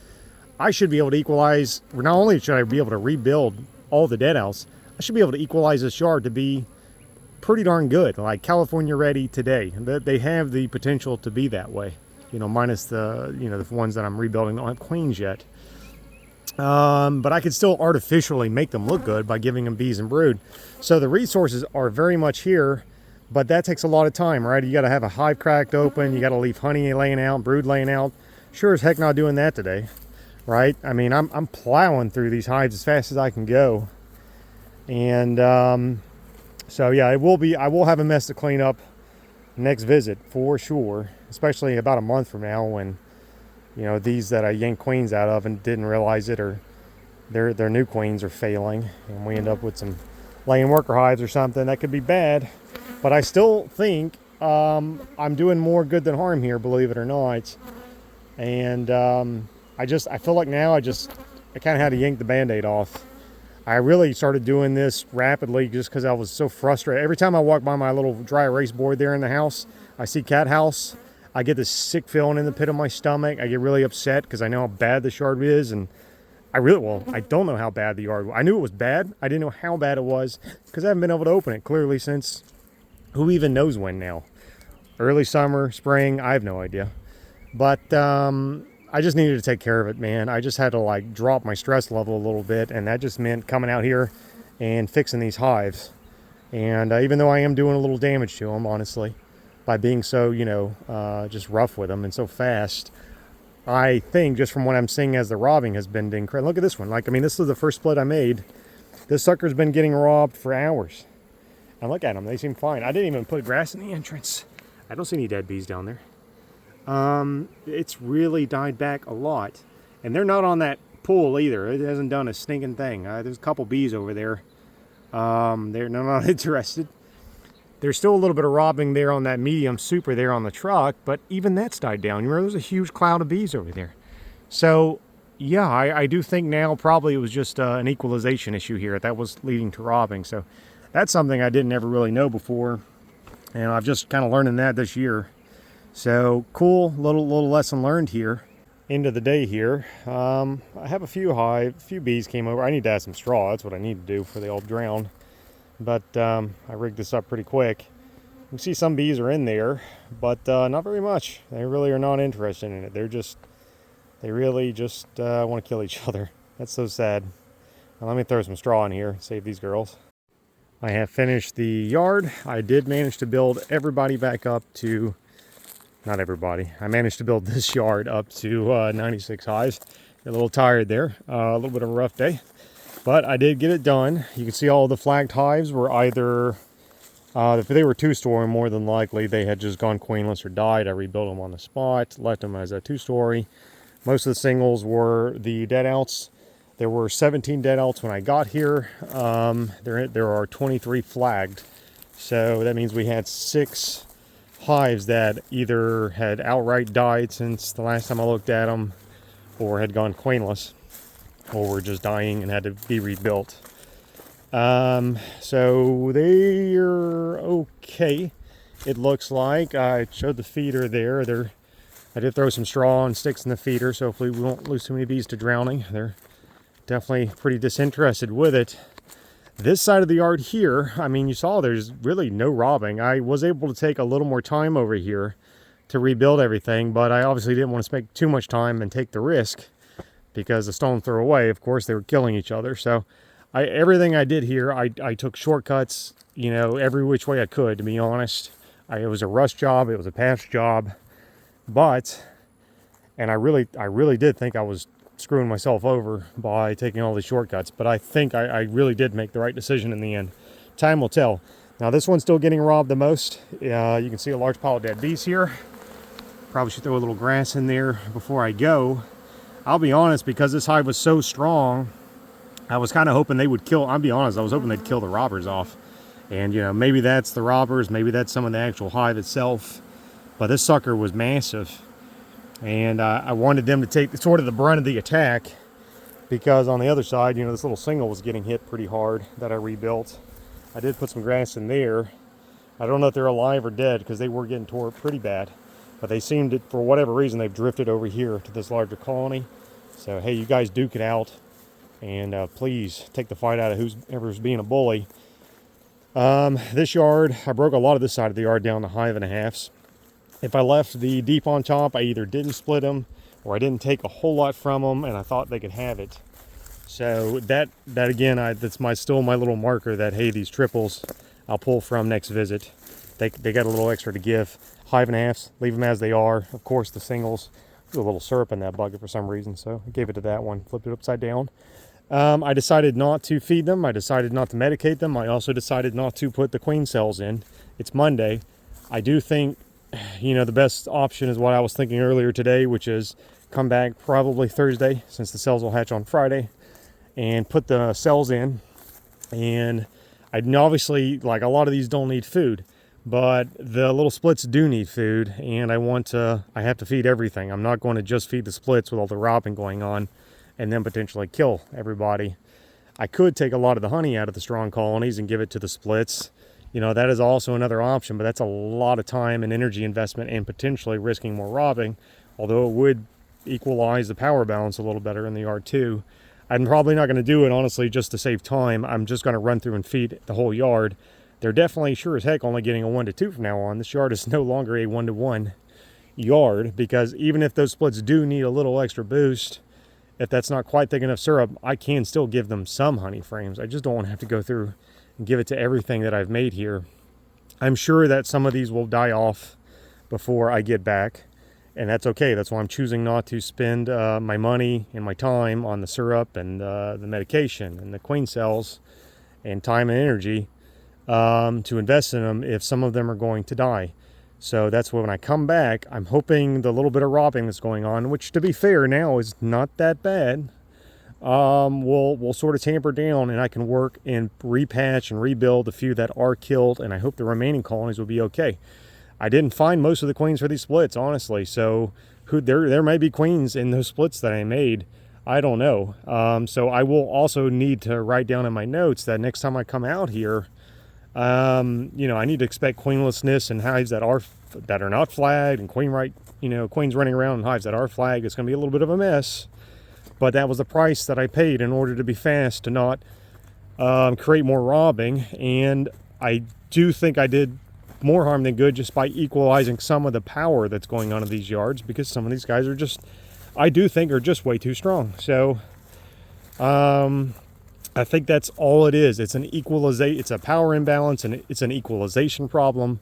I should be able to equalize. Not only should I be able to rebuild all the dead house, I should be able to equalize this yard to be pretty darn good, like California ready today. They have the potential to be that way, you know, minus the ones that I'm rebuilding don't have queens yet. But I could still artificially make them look good by giving them bees and brood. So the resources are very much here, but that takes a lot of time, right? You got to have a hive cracked open. You got to leave honey laying out, brood laying out. Sure as heck not doing that today, right? I mean, I'm plowing through these hives as fast as I can go. And so yeah, I will have a mess to clean up next visit for sure, especially about a month from now when, you know, these that I yanked queens out of and didn't realize it, or their new queens are failing, and we end up with some laying worker hives or something. That could be bad, but I still think I'm doing more good than harm here, believe it or not. And I feel like now I kind of had to yank the band-aid off. I really started doing this rapidly just because I was so frustrated. Every time I walk by my little dry erase board there in the house, I see cat house. I get this sick feeling in the pit of my stomach. I get really upset because I know how bad this yard is, and I don't know how bad the yard was. I knew it was bad. I didn't know how bad it was because I haven't been able to open it clearly since who even knows when now. Early summer, spring, I have no idea. But I just needed to take care of it, man. I just had to like drop my stress level a little bit, and that just meant coming out here and fixing these hives. And even though I am doing a little damage to them, honestly, by being so, just rough with them and so fast, I think just from what I'm seeing as the robbing has been incredible. Look at this one. This is the first split I made. This sucker's been getting robbed for hours. And look at them. They seem fine. I didn't even put grass in the entrance. I don't see any dead bees down there. It's really died back a lot. And they're not on that pool either. It hasn't done a stinking thing. There's a couple bees over there. They're not interested. There's still a little bit of robbing there on that medium super there on the truck, but even that's died down. Remember, there's a huge cloud of bees over there. So, yeah, I do think now probably it was just an equalization issue here that was leading to robbing. So that's something I didn't ever really know before, and I've just kind of learning that this year. So cool, little lesson learned here. End of the day here. I have a few bees came over. I need to add some straw. That's what I need to do for the old drown. But I rigged this up pretty quick. You can see some bees are in there, but not very much. They really are not interested in it. They really just want to kill each other. That's so sad. Now, let me throw some straw in here, save these girls. I have finished the yard. I did manage to build everybody back up to, not everybody, I managed to build this yard up to 96 hives. A little tired there, a little bit of a rough day. But I did get it done. You can see all the flagged hives were either, if they were two-story, more than likely they had just gone queenless or died. I rebuilt them on the spot, left them as a two-story. Most of the singles were the dead outs. There were 17 dead outs when I got here. There are 23 flagged. So that means we had 6 hives that either had outright died since the last time I looked at them, or had gone queenless, or were just dying and had to be rebuilt. So they're okay. It looks like I showed the feeder there. I did throw some straw and sticks in the feeder, so hopefully we won't lose too many bees to drowning. They're definitely pretty disinterested with it. This side of the yard here, I mean, you saw there's really no robbing. I was able to take a little more time over here to rebuild everything, but I obviously didn't want to spend too much time and take the risk, because the stone threw away, of course, they were killing each other. So everything I did here, I took shortcuts, every which way I could, to be honest. It was a rush job, it was a patch job, and I really did think I was screwing myself over by taking all these shortcuts, but I think I really did make the right decision in the end. Time will tell. Now this one's still getting robbed the most. You can see a large pile of dead bees here. Probably should throw a little grass in there before I go. I'll be honest, because this hive was so strong, I was kind of hoping they would kill, I'll be honest, I was hoping they'd kill the robbers off. And maybe that's the robbers, maybe that's some of the actual hive itself. But this sucker was massive. And I wanted them to take sort of the brunt of the attack, because on the other side, this little single was getting hit pretty hard that I rebuilt. I did put some grass in there. I don't know if they're alive or dead, because they were getting tore up pretty bad. But they seemed to, for whatever reason, they've drifted over here to this larger colony. So, hey, you guys duke it out. And please take the fight out of whoever's being a bully. This yard, I broke a lot of this side of the yard down to 1/2. If I left the deep on top, I either didn't split them, or I didn't take a whole lot from them, and I thought they could have it. So that again, that's still my little marker that, hey, these triples I'll pull from next visit. They got a little extra to give. 1/2, leave them as they are. Of course, the singles, there's a little syrup in that bucket for some reason, so I gave it to that one, flipped it upside down. I decided not to feed them. I decided not to medicate them. I also decided not to put the queen cells in. It's Monday. I do think, the best option is what I was thinking earlier today, which is come back probably Thursday, since the cells will hatch on Friday, and put the cells in. And obviously, like, a lot of these don't need food, but the little splits do need food, and I have to feed everything. I'm not going to just feed the splits with all the robbing going on and then potentially kill everybody. I could take a lot of the honey out of the strong colonies and give it to the splits. That is also another option, but that's a lot of time and energy investment and potentially risking more robbing, although it would equalize the power balance a little better in the yard too. I'm probably not going to do it, honestly, just to save time. I'm just going to run through and feed the whole yard. They're definitely sure as heck only getting a 1 to 2 from now on. This yard is no longer a 1 to 1 yard, because even if those splits do need a little extra boost, if that's not quite thick enough syrup, I can still give them some honey frames. I just don't want to have to go through and give it to everything that I've made here. I'm sure that some of these will die off before I get back, and that's okay. That's why I'm choosing not to spend my money and my time on the syrup and the medication and the queen cells and time and energy to invest in them if some of them are going to die. So that's when I come back, I'm hoping the little bit of robbing that's going on, which to be fair now is not that bad, will sort of tamper down, and I can work and repatch and rebuild the few that are killed, and I hope the remaining colonies will be okay. I didn't find most of the queens for these splits, honestly, so there may be queens in those splits that I made. I don't know. So I will also need to write down in my notes that next time I come out here, you know, I need to expect queenlessness and hives that are not flagged, and queens running around in hives that are flagged. It's going to be a little bit of a mess, but that was the price that I paid in order to be fast, to not create more robbing. And I do think I did more harm than good just by equalizing some of the power that's going on in these yards, because some of these guys are just, I do think, are just way too strong. So I think that's all it is. It's an equalization. It's a power imbalance, and it's an equalization problem.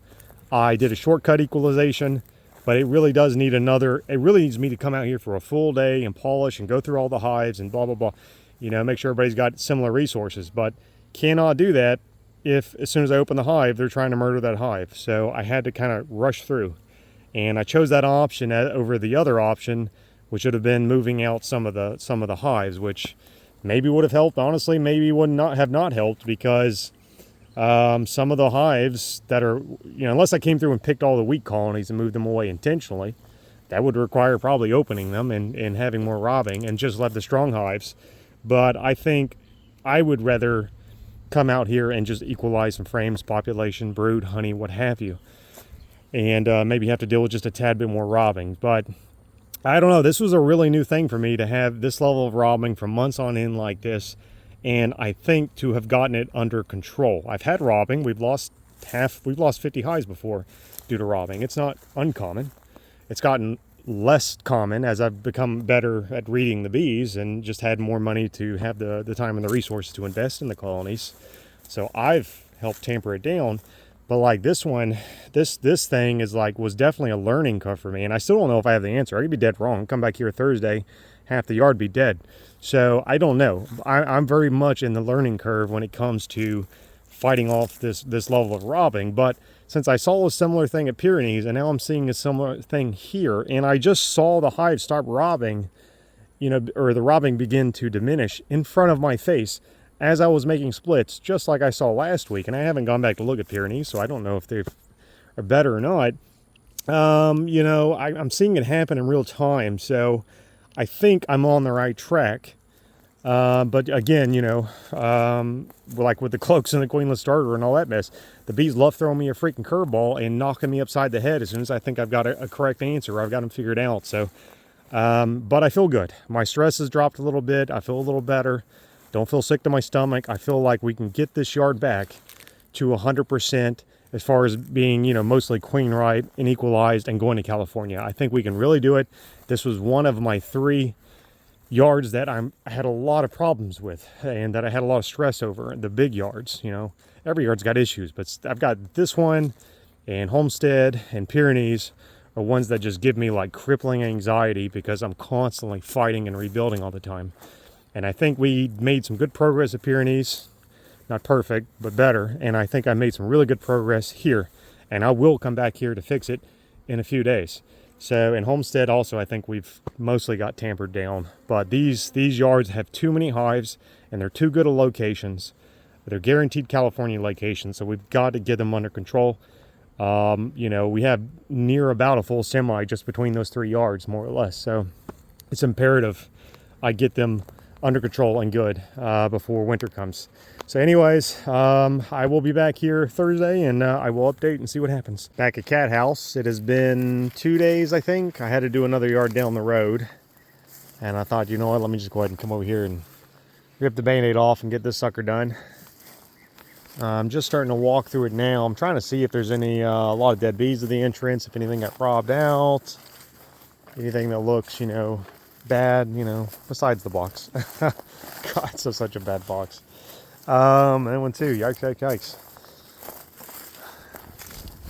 I did a shortcut equalization, but it really does need another. It really needs me to come out here for a full day and polish and go through all the hives and blah blah blah. You know, make sure everybody's got similar resources. But cannot do that if, as soon as I open the hive, they're trying to murder that hive. So I had to kind of rush through, and I chose that option over the other option, which would have been moving out some of the hives, which maybe would have helped. Honestly, maybe would not have helped, because some of the hives that are, you know, unless I came through and picked all the weak colonies and moved them away intentionally, that would require probably opening them and having more robbing, and just left the strong hives. But I think I would rather come out here and just equalize some frames, population, brood, honey, what have you, and maybe have to deal with just a tad bit more robbing. But I don't know, this was a really new thing for me to have this level of robbing for months on end like this, and I think to have gotten it under control. I've had robbing. We've lost 50 hives before due to robbing. It's not uncommon. It's gotten less common as I've become better at reading the bees and just had more money to have the time and the resources to invest in the colonies. So I've helped tamper it down. But like this one, this thing is was definitely a learning curve for me, and I still don't know if I have the answer. I could be dead wrong. Come back here Thursday, half the yard be dead. So I don't know. I'm very much in the learning curve when it comes to fighting off this level of robbing. But since I saw a similar thing at Pyrenees, and now I'm seeing a similar thing here, and I just saw the hive stop robbing, you know, or the robbing begin to diminish in front of my face as I was making splits, just like I saw last week. And I haven't gone back to look at Pyrenees, so I don't know if they are better or not. You know, I'm seeing it happen in real time, so I think I'm on the right track. But again, you know, like with the cloaks and the queenless starter and all that mess, the bees love throwing me a freaking curveball and knocking me upside the head as soon as I think I've got a correct answer, or I've got them figured out. So, but I feel good. My stress has dropped a little bit. I feel a little better. Don't feel sick to my stomach. I feel like we can get this yard back to 100% as far as being, you know, mostly queen right and equalized and going to California. I think we can really do it. This was one of my 3 yards that I had a lot of problems with and that I had a lot of stress over. The big yards, you know, every yard's got issues, but I've got this one and Homestead and Pyrenees are ones that just give me like crippling anxiety because I'm constantly fighting and rebuilding all the time. And I think we made some good progress at Pyrenees. Not perfect, but better. And I think I made some really good progress here. And I will come back here to fix it in a few days. So in Homestead also, I think we've mostly got tampered down. But these yards have too many hives, and they're too good of locations. They're guaranteed California locations, so we've got to get them under control. You know, we have near about a full semi just between those 3 yards, more or less. So it's imperative I get them under control and good before winter comes. So anyways, I will be back here Thursday, and I will update and see what happens. Back at Cat House, it has been 2 days, I think. I had to do another yard down the road, and I thought, you know what, let me just go ahead and come over here and rip the Band-Aid off and get this sucker done. I'm just starting to walk through it now. I'm trying to see if there's any a lot of dead bees at the entrance, if anything got robbed out, anything that looks, you know, bad, you know, besides the box. God, it's such a bad box. And that one too, yikes, yikes, yikes.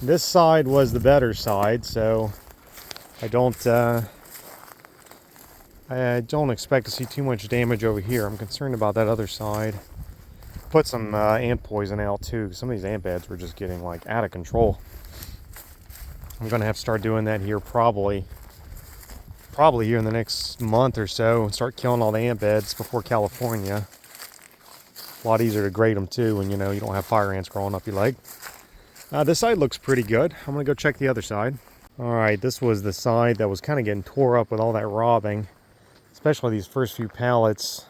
This side was the better side, so I don't expect to see too much damage over here. I'm concerned about that other side. Put some ant poison out too. Some of these ant beds were just getting like out of control. I'm gonna have to start doing that here probably here in the next month or so, and start killing all the ant beds before California. A lot easier to grade them too when you know you don't have fire ants crawling up your leg. This side looks pretty good. I'm gonna go check the other side. All right, this was the side that was kind of getting tore up with all that robbing, especially these first few pallets.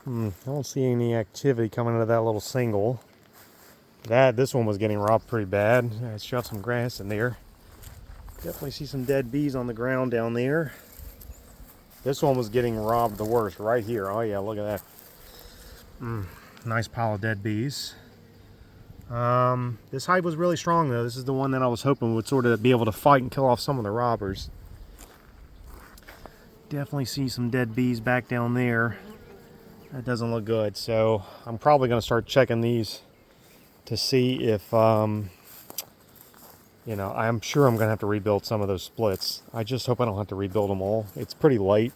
I don't see any activity coming out of that little single. This one was getting robbed pretty bad. I shoved some grass in there. Definitely see some dead bees on the ground down there. This one was getting robbed the worst right here. Oh yeah, look at that. Nice pile of dead bees. This hive was really strong though. This is the one that I was hoping would sort of be able to fight and kill off some of the robbers. Definitely see some dead bees back down there. That doesn't look good. So I'm probably going to start checking these to see if, you know, I'm sure I'm going to have to rebuild some of those splits. I just hope I don't have to rebuild them all. It's pretty light.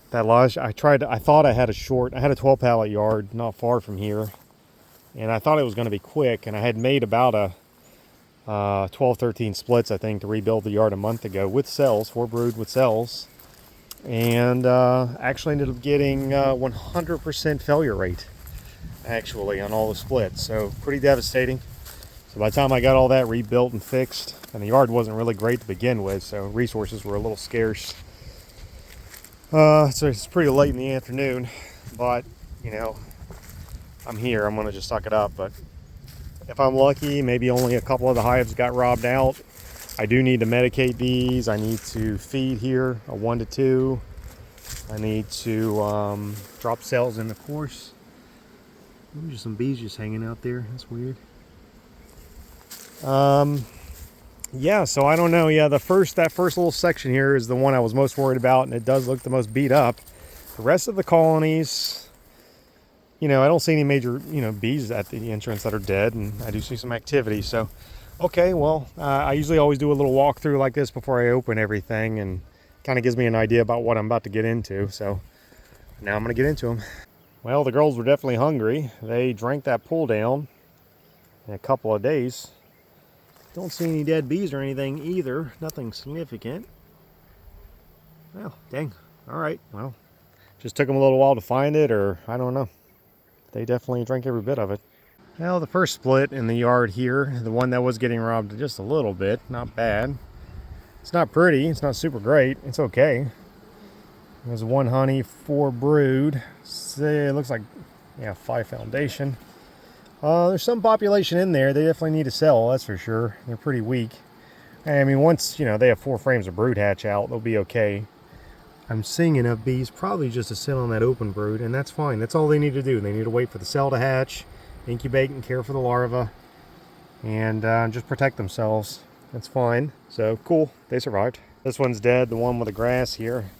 That lodge, I thought I had a 12 pallet yard not far from here. And I thought it was going to be quick. And I had made about a 12, 13 splits, I think, to rebuild the yard a month ago with cells, 4 brood with cells. And actually ended up getting 100% failure rate, actually, on all the splits. So pretty devastating. So by the time I got all that rebuilt and fixed, and the yard wasn't really great to begin with, so resources were a little scarce. So it's pretty late in the afternoon, but, you know, I'm here. I'm going to just suck it up. But if I'm lucky, maybe only a couple of the hives got robbed out. I do need to medicate these. I need to feed here, a 1 to 2. I need to drop cells in the course. There's some bees just hanging out there. That's weird. Yeah, so I don't know. Yeah, that first little section here is the one I was most worried about, and it does look the most beat up. The rest of the colonies, you know, I don't see any major, you know, bees at the entrance that are dead, and I do see some activity. So, okay, well, I usually always do a little walkthrough like this before I open everything, and kind of gives me an idea about what I'm about to get into. So now I'm going to get into them. Well, the girls were definitely hungry. They drank that pool down in a couple of days. Don't see any dead bees or anything either. Nothing significant. Well, dang. All right. Well, just took them a little while to find it, or I don't know. They definitely drank every bit of it. Well, the first split in the yard here, the one that was getting robbed just a little bit, not bad. It's not pretty. It's not super great. It's okay. There's 1 honey, 4 brood. It looks like, yeah, 5 foundation. There's some population in there. They definitely need to sell, that's for sure. They're pretty weak. I mean, once, you know, they have 4 frames of brood hatch out, they'll be okay. I'm seeing enough bees probably just to sit on that open brood, and that's fine. That's all they need to do. They need to wait for the cell to hatch, incubate and care for the larva, and just protect themselves. That's fine. So, cool. They survived. This one's dead, the one with the grass here.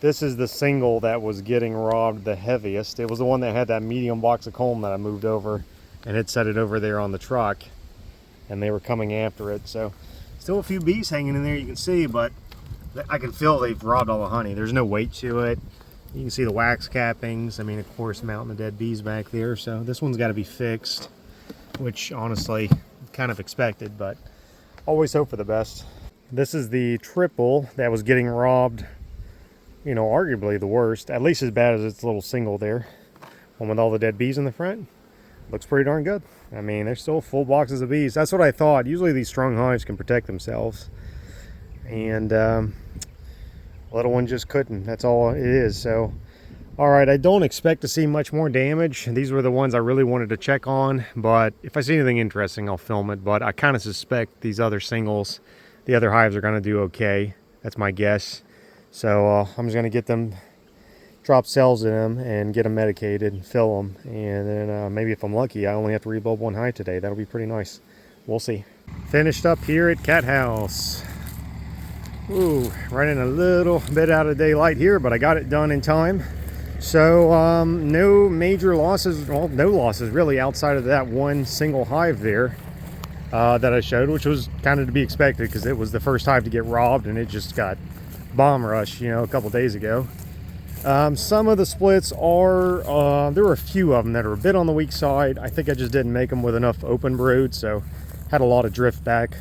This is the single that was getting robbed the heaviest. It was the one that had that medium box of comb that I moved over and had set it over there on the truck, and they were coming after it. So still a few bees hanging in there, you can see, but I can feel they've robbed all the honey. There's no weight to it. You can see the wax cappings. I mean, of course, mounting the dead bees back there. So this one's got to be fixed, which honestly kind of expected, but always hope for the best. This is the triple that was getting robbed, you know, arguably the worst, at least as bad as its little single there. One with all the dead bees in the front. Looks pretty darn good. I mean, there's still full boxes of bees. That's what I thought. Usually these strong hives can protect themselves. And little one just couldn't. That's all it is. So, all right, I don't expect to see much more damage. These were the ones I really wanted to check on. But if I see anything interesting, I'll film it. But I kind of suspect these other singles, the other hives are going to do okay. That's my guess. So I'm just going to get them, drop cells in them, and get them medicated and fill them. And then maybe if I'm lucky, I only have to rebuild 1 hive today. That'll be pretty nice. We'll see. Finished up here at Cat House. Ooh, running a little bit out of daylight here, but I got it done in time. So no major losses, well, no losses really outside of that 1 single hive there that I showed, which was kind of to be expected because it was the first hive to get robbed, and it just got bomb rush, you know, a couple days ago. Some of the splits are, there were a few of them that are a bit on the weak side. I think I just didn't make them with enough open brood, so had a lot of drift back.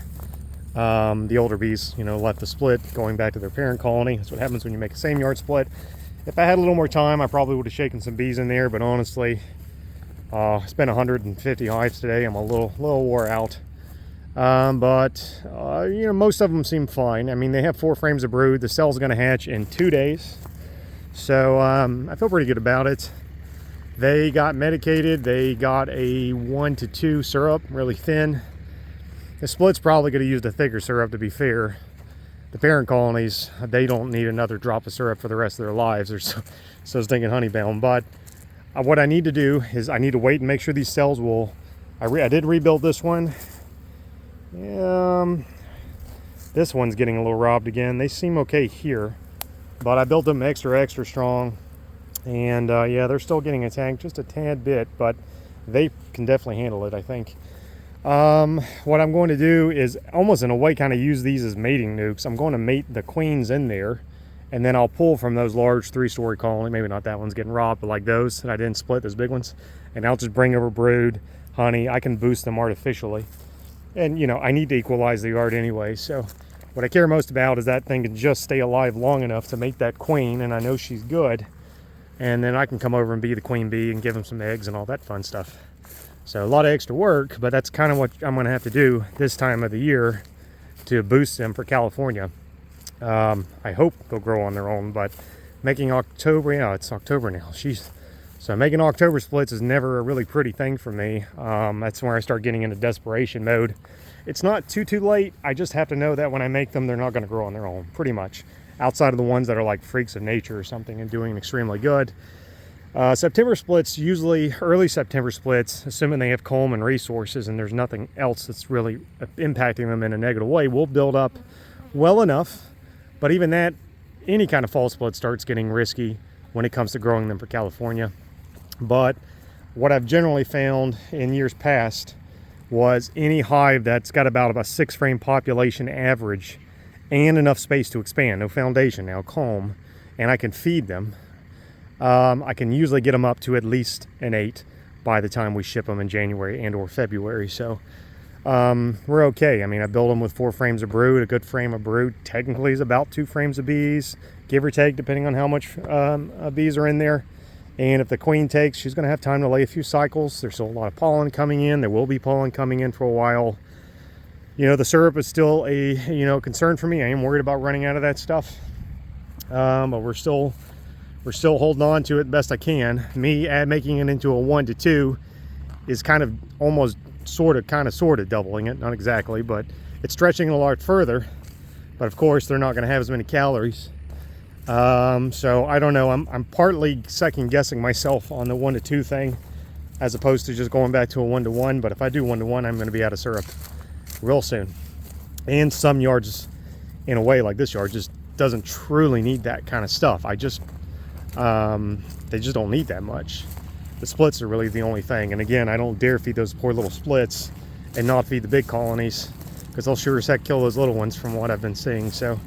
The older bees, you know, left the split going back to their parent colony. That's what happens when you make a same yard split. If I had a little more time, I probably would have shaken some bees in there, but honestly, I spent 150 hives today. I'm a little wore out. You know, most of them seem fine. I mean, they have 4 frames of brood. The cell's going to hatch in 2 days. So I feel pretty good about it. They got medicated. They got a 1 to 2 syrup, really thin. The split's probably going to use the thicker syrup, to be fair. The parent colonies, they don't need another drop of syrup for the rest of their lives. They're so stinking honey bound. But what I need to do is I need to wait and make sure these cells will... I did rebuild this one. This one's getting a little robbed again. They seem okay here, but I built them extra strong. And yeah, they're still getting attacked just a tad bit, but they can definitely handle it, I think. What I'm going to do is almost in a way kind of use these as mating nukes. I'm going to mate the queens in there, and then I'll pull from those large 3-story colony. Maybe not that one's getting robbed, but like those that I didn't split, those big ones. And I'll just bring over brood, honey. I can boost them artificially. And you know, I need to equalize the yard anyway. So what I care most about is that thing can just stay alive long enough to mate that queen, and I know she's good. And then I can come over and be the queen bee and give them some eggs and all that fun stuff. So a lot of extra work, but that's kind of what I'm going to have to do this time of the year to boost them for California. I hope they'll grow on their own, but making October, yeah, it's October now. So making October splits is never a really pretty thing for me. That's where I start getting into desperation mode. It's not too late. I just have to know that when I make them, they're not going to grow on their own, pretty much. Outside of the ones that are like freaks of nature or something and doing extremely good. September splits, usually early September splits, assuming they have comb and resources and there's nothing else that's really impacting them in a negative way, will build up well enough. But even that, any kind of fall split starts getting risky when it comes to growing them for California. But what I've generally found in years past was any hive that's got about a 6-frame population average and enough space to expand, no foundation now, comb, and I can feed them. I can usually get them up to at least an 8 by the time we ship them in January and or February. So we're okay. I mean, I build them with 4 frames of brood. A good frame of brood technically is about 2 frames of bees, give or take, depending on how much bees are in there. And if the queen takes, she's going to have time to lay a few cycles. There's still a lot of pollen coming in. There will be pollen coming in for a while. You know, the syrup is still a concern for me. I am worried about running out of that stuff. But we're still holding on to it the best I can. Me making it into a 1 to 2 is kind of almost sort of doubling it. Not exactly, but it's stretching it a lot further. But of course, they're not going to have as many calories. So I don't know. I'm partly second guessing myself on the 1 to 2 thing, as opposed to just going back to a 1 to 1. But if I do 1 to 1, I'm going to be out of syrup real soon. And some yards, in a way, like this yard, just doesn't truly need that kind of stuff. They just don't need that much. The splits are really the only thing. And again, I don't dare feed those poor little splits and not feed the big colonies, because they'll sure as heck kill those little ones from what I've been seeing. So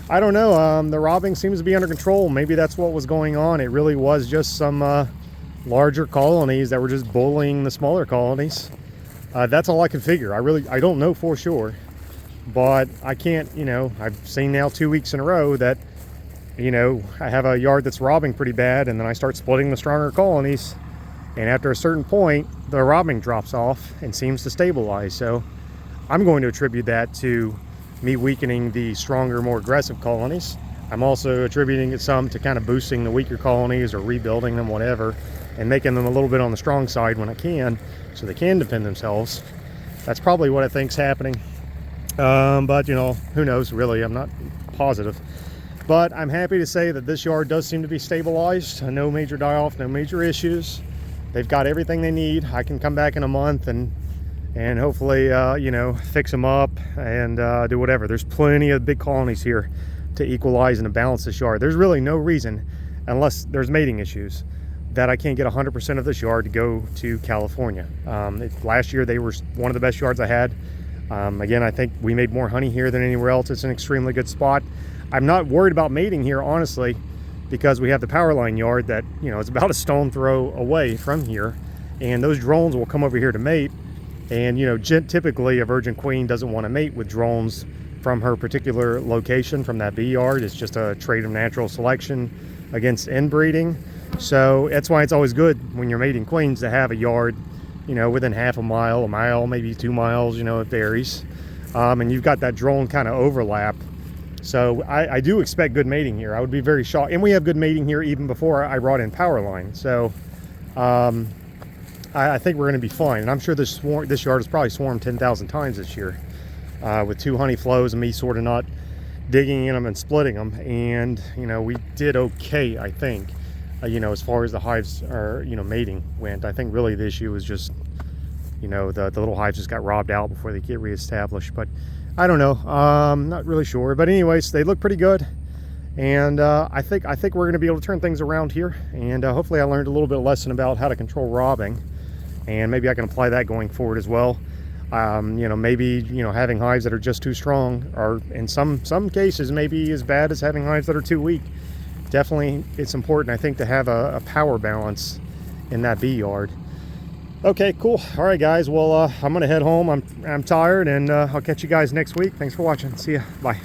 I don't know. The robbing seems to be under control. Maybe that's what was going on. It really was just some larger colonies that were just bullying the smaller colonies. That's all I can figure. I don't know for sure, but I can't, I've seen now 2 weeks in a row that, I have a yard that's robbing pretty bad, and then I start splitting the stronger colonies, and after a certain point, the robbing drops off and seems to stabilize. So I'm going to attribute that to me weakening the stronger, more aggressive colonies. I'm also attributing it some to kind of boosting the weaker colonies or rebuilding them, whatever, and making them a little bit on the strong side when I can, so they can defend themselves. That's probably what I think's happening. But who knows, really. I'm not positive. But I'm happy to say that this yard does seem to be stabilized. No major die-off, no major issues. They've got everything they need. I can come back in a month and hopefully, fix them up and do whatever. There's plenty of big colonies here to equalize and to balance this yard. There's really no reason, unless there's mating issues, that I can't get 100% of this yard to go to California. Last year, they were one of the best yards I had. Again, I think we made more honey here than anywhere else. It's an extremely good spot. I'm not worried about mating here, honestly, because we have the power line yard that, it's about a stone throw away from here. And those drones will come over here to mate. And you know, typically a virgin queen doesn't want to mate with drones from her particular location, from that bee yard. It's just a trait of natural selection against inbreeding. So that's why it's always good when you're mating queens to have a yard, you know, within half a mile, maybe 2 miles, you know, it varies. And you've got that drone kind of overlap. So I do expect good mating here. I would be very shocked. And we have good mating here even before I brought in power line. So I think we're going to be fine. And I'm sure this yard has probably swarmed 10,000 times this year, with 2 honey flows and me sort of not digging in them and splitting them. And, you know, we did okay, I think, you know, as far as the hives are, you know, mating went. I think really the issue was just, you know, the little hives just got robbed out before they get reestablished. But I don't know. Not really sure. But anyways, they look pretty good. And I think we're going to be able to turn things around here. And hopefully I learned a little bit of lesson about how to control robbing. And maybe I can apply that going forward as well. You know, maybe, you know, having hives that are just too strong, or in some cases maybe as bad as having hives that are too weak. Definitely it's important, I think, to have a power balance in that bee yard. Okay, cool. All right, guys. Well, I'm gonna head home. I'm tired, and I'll catch you guys next week. Thanks for watching. See ya. Bye.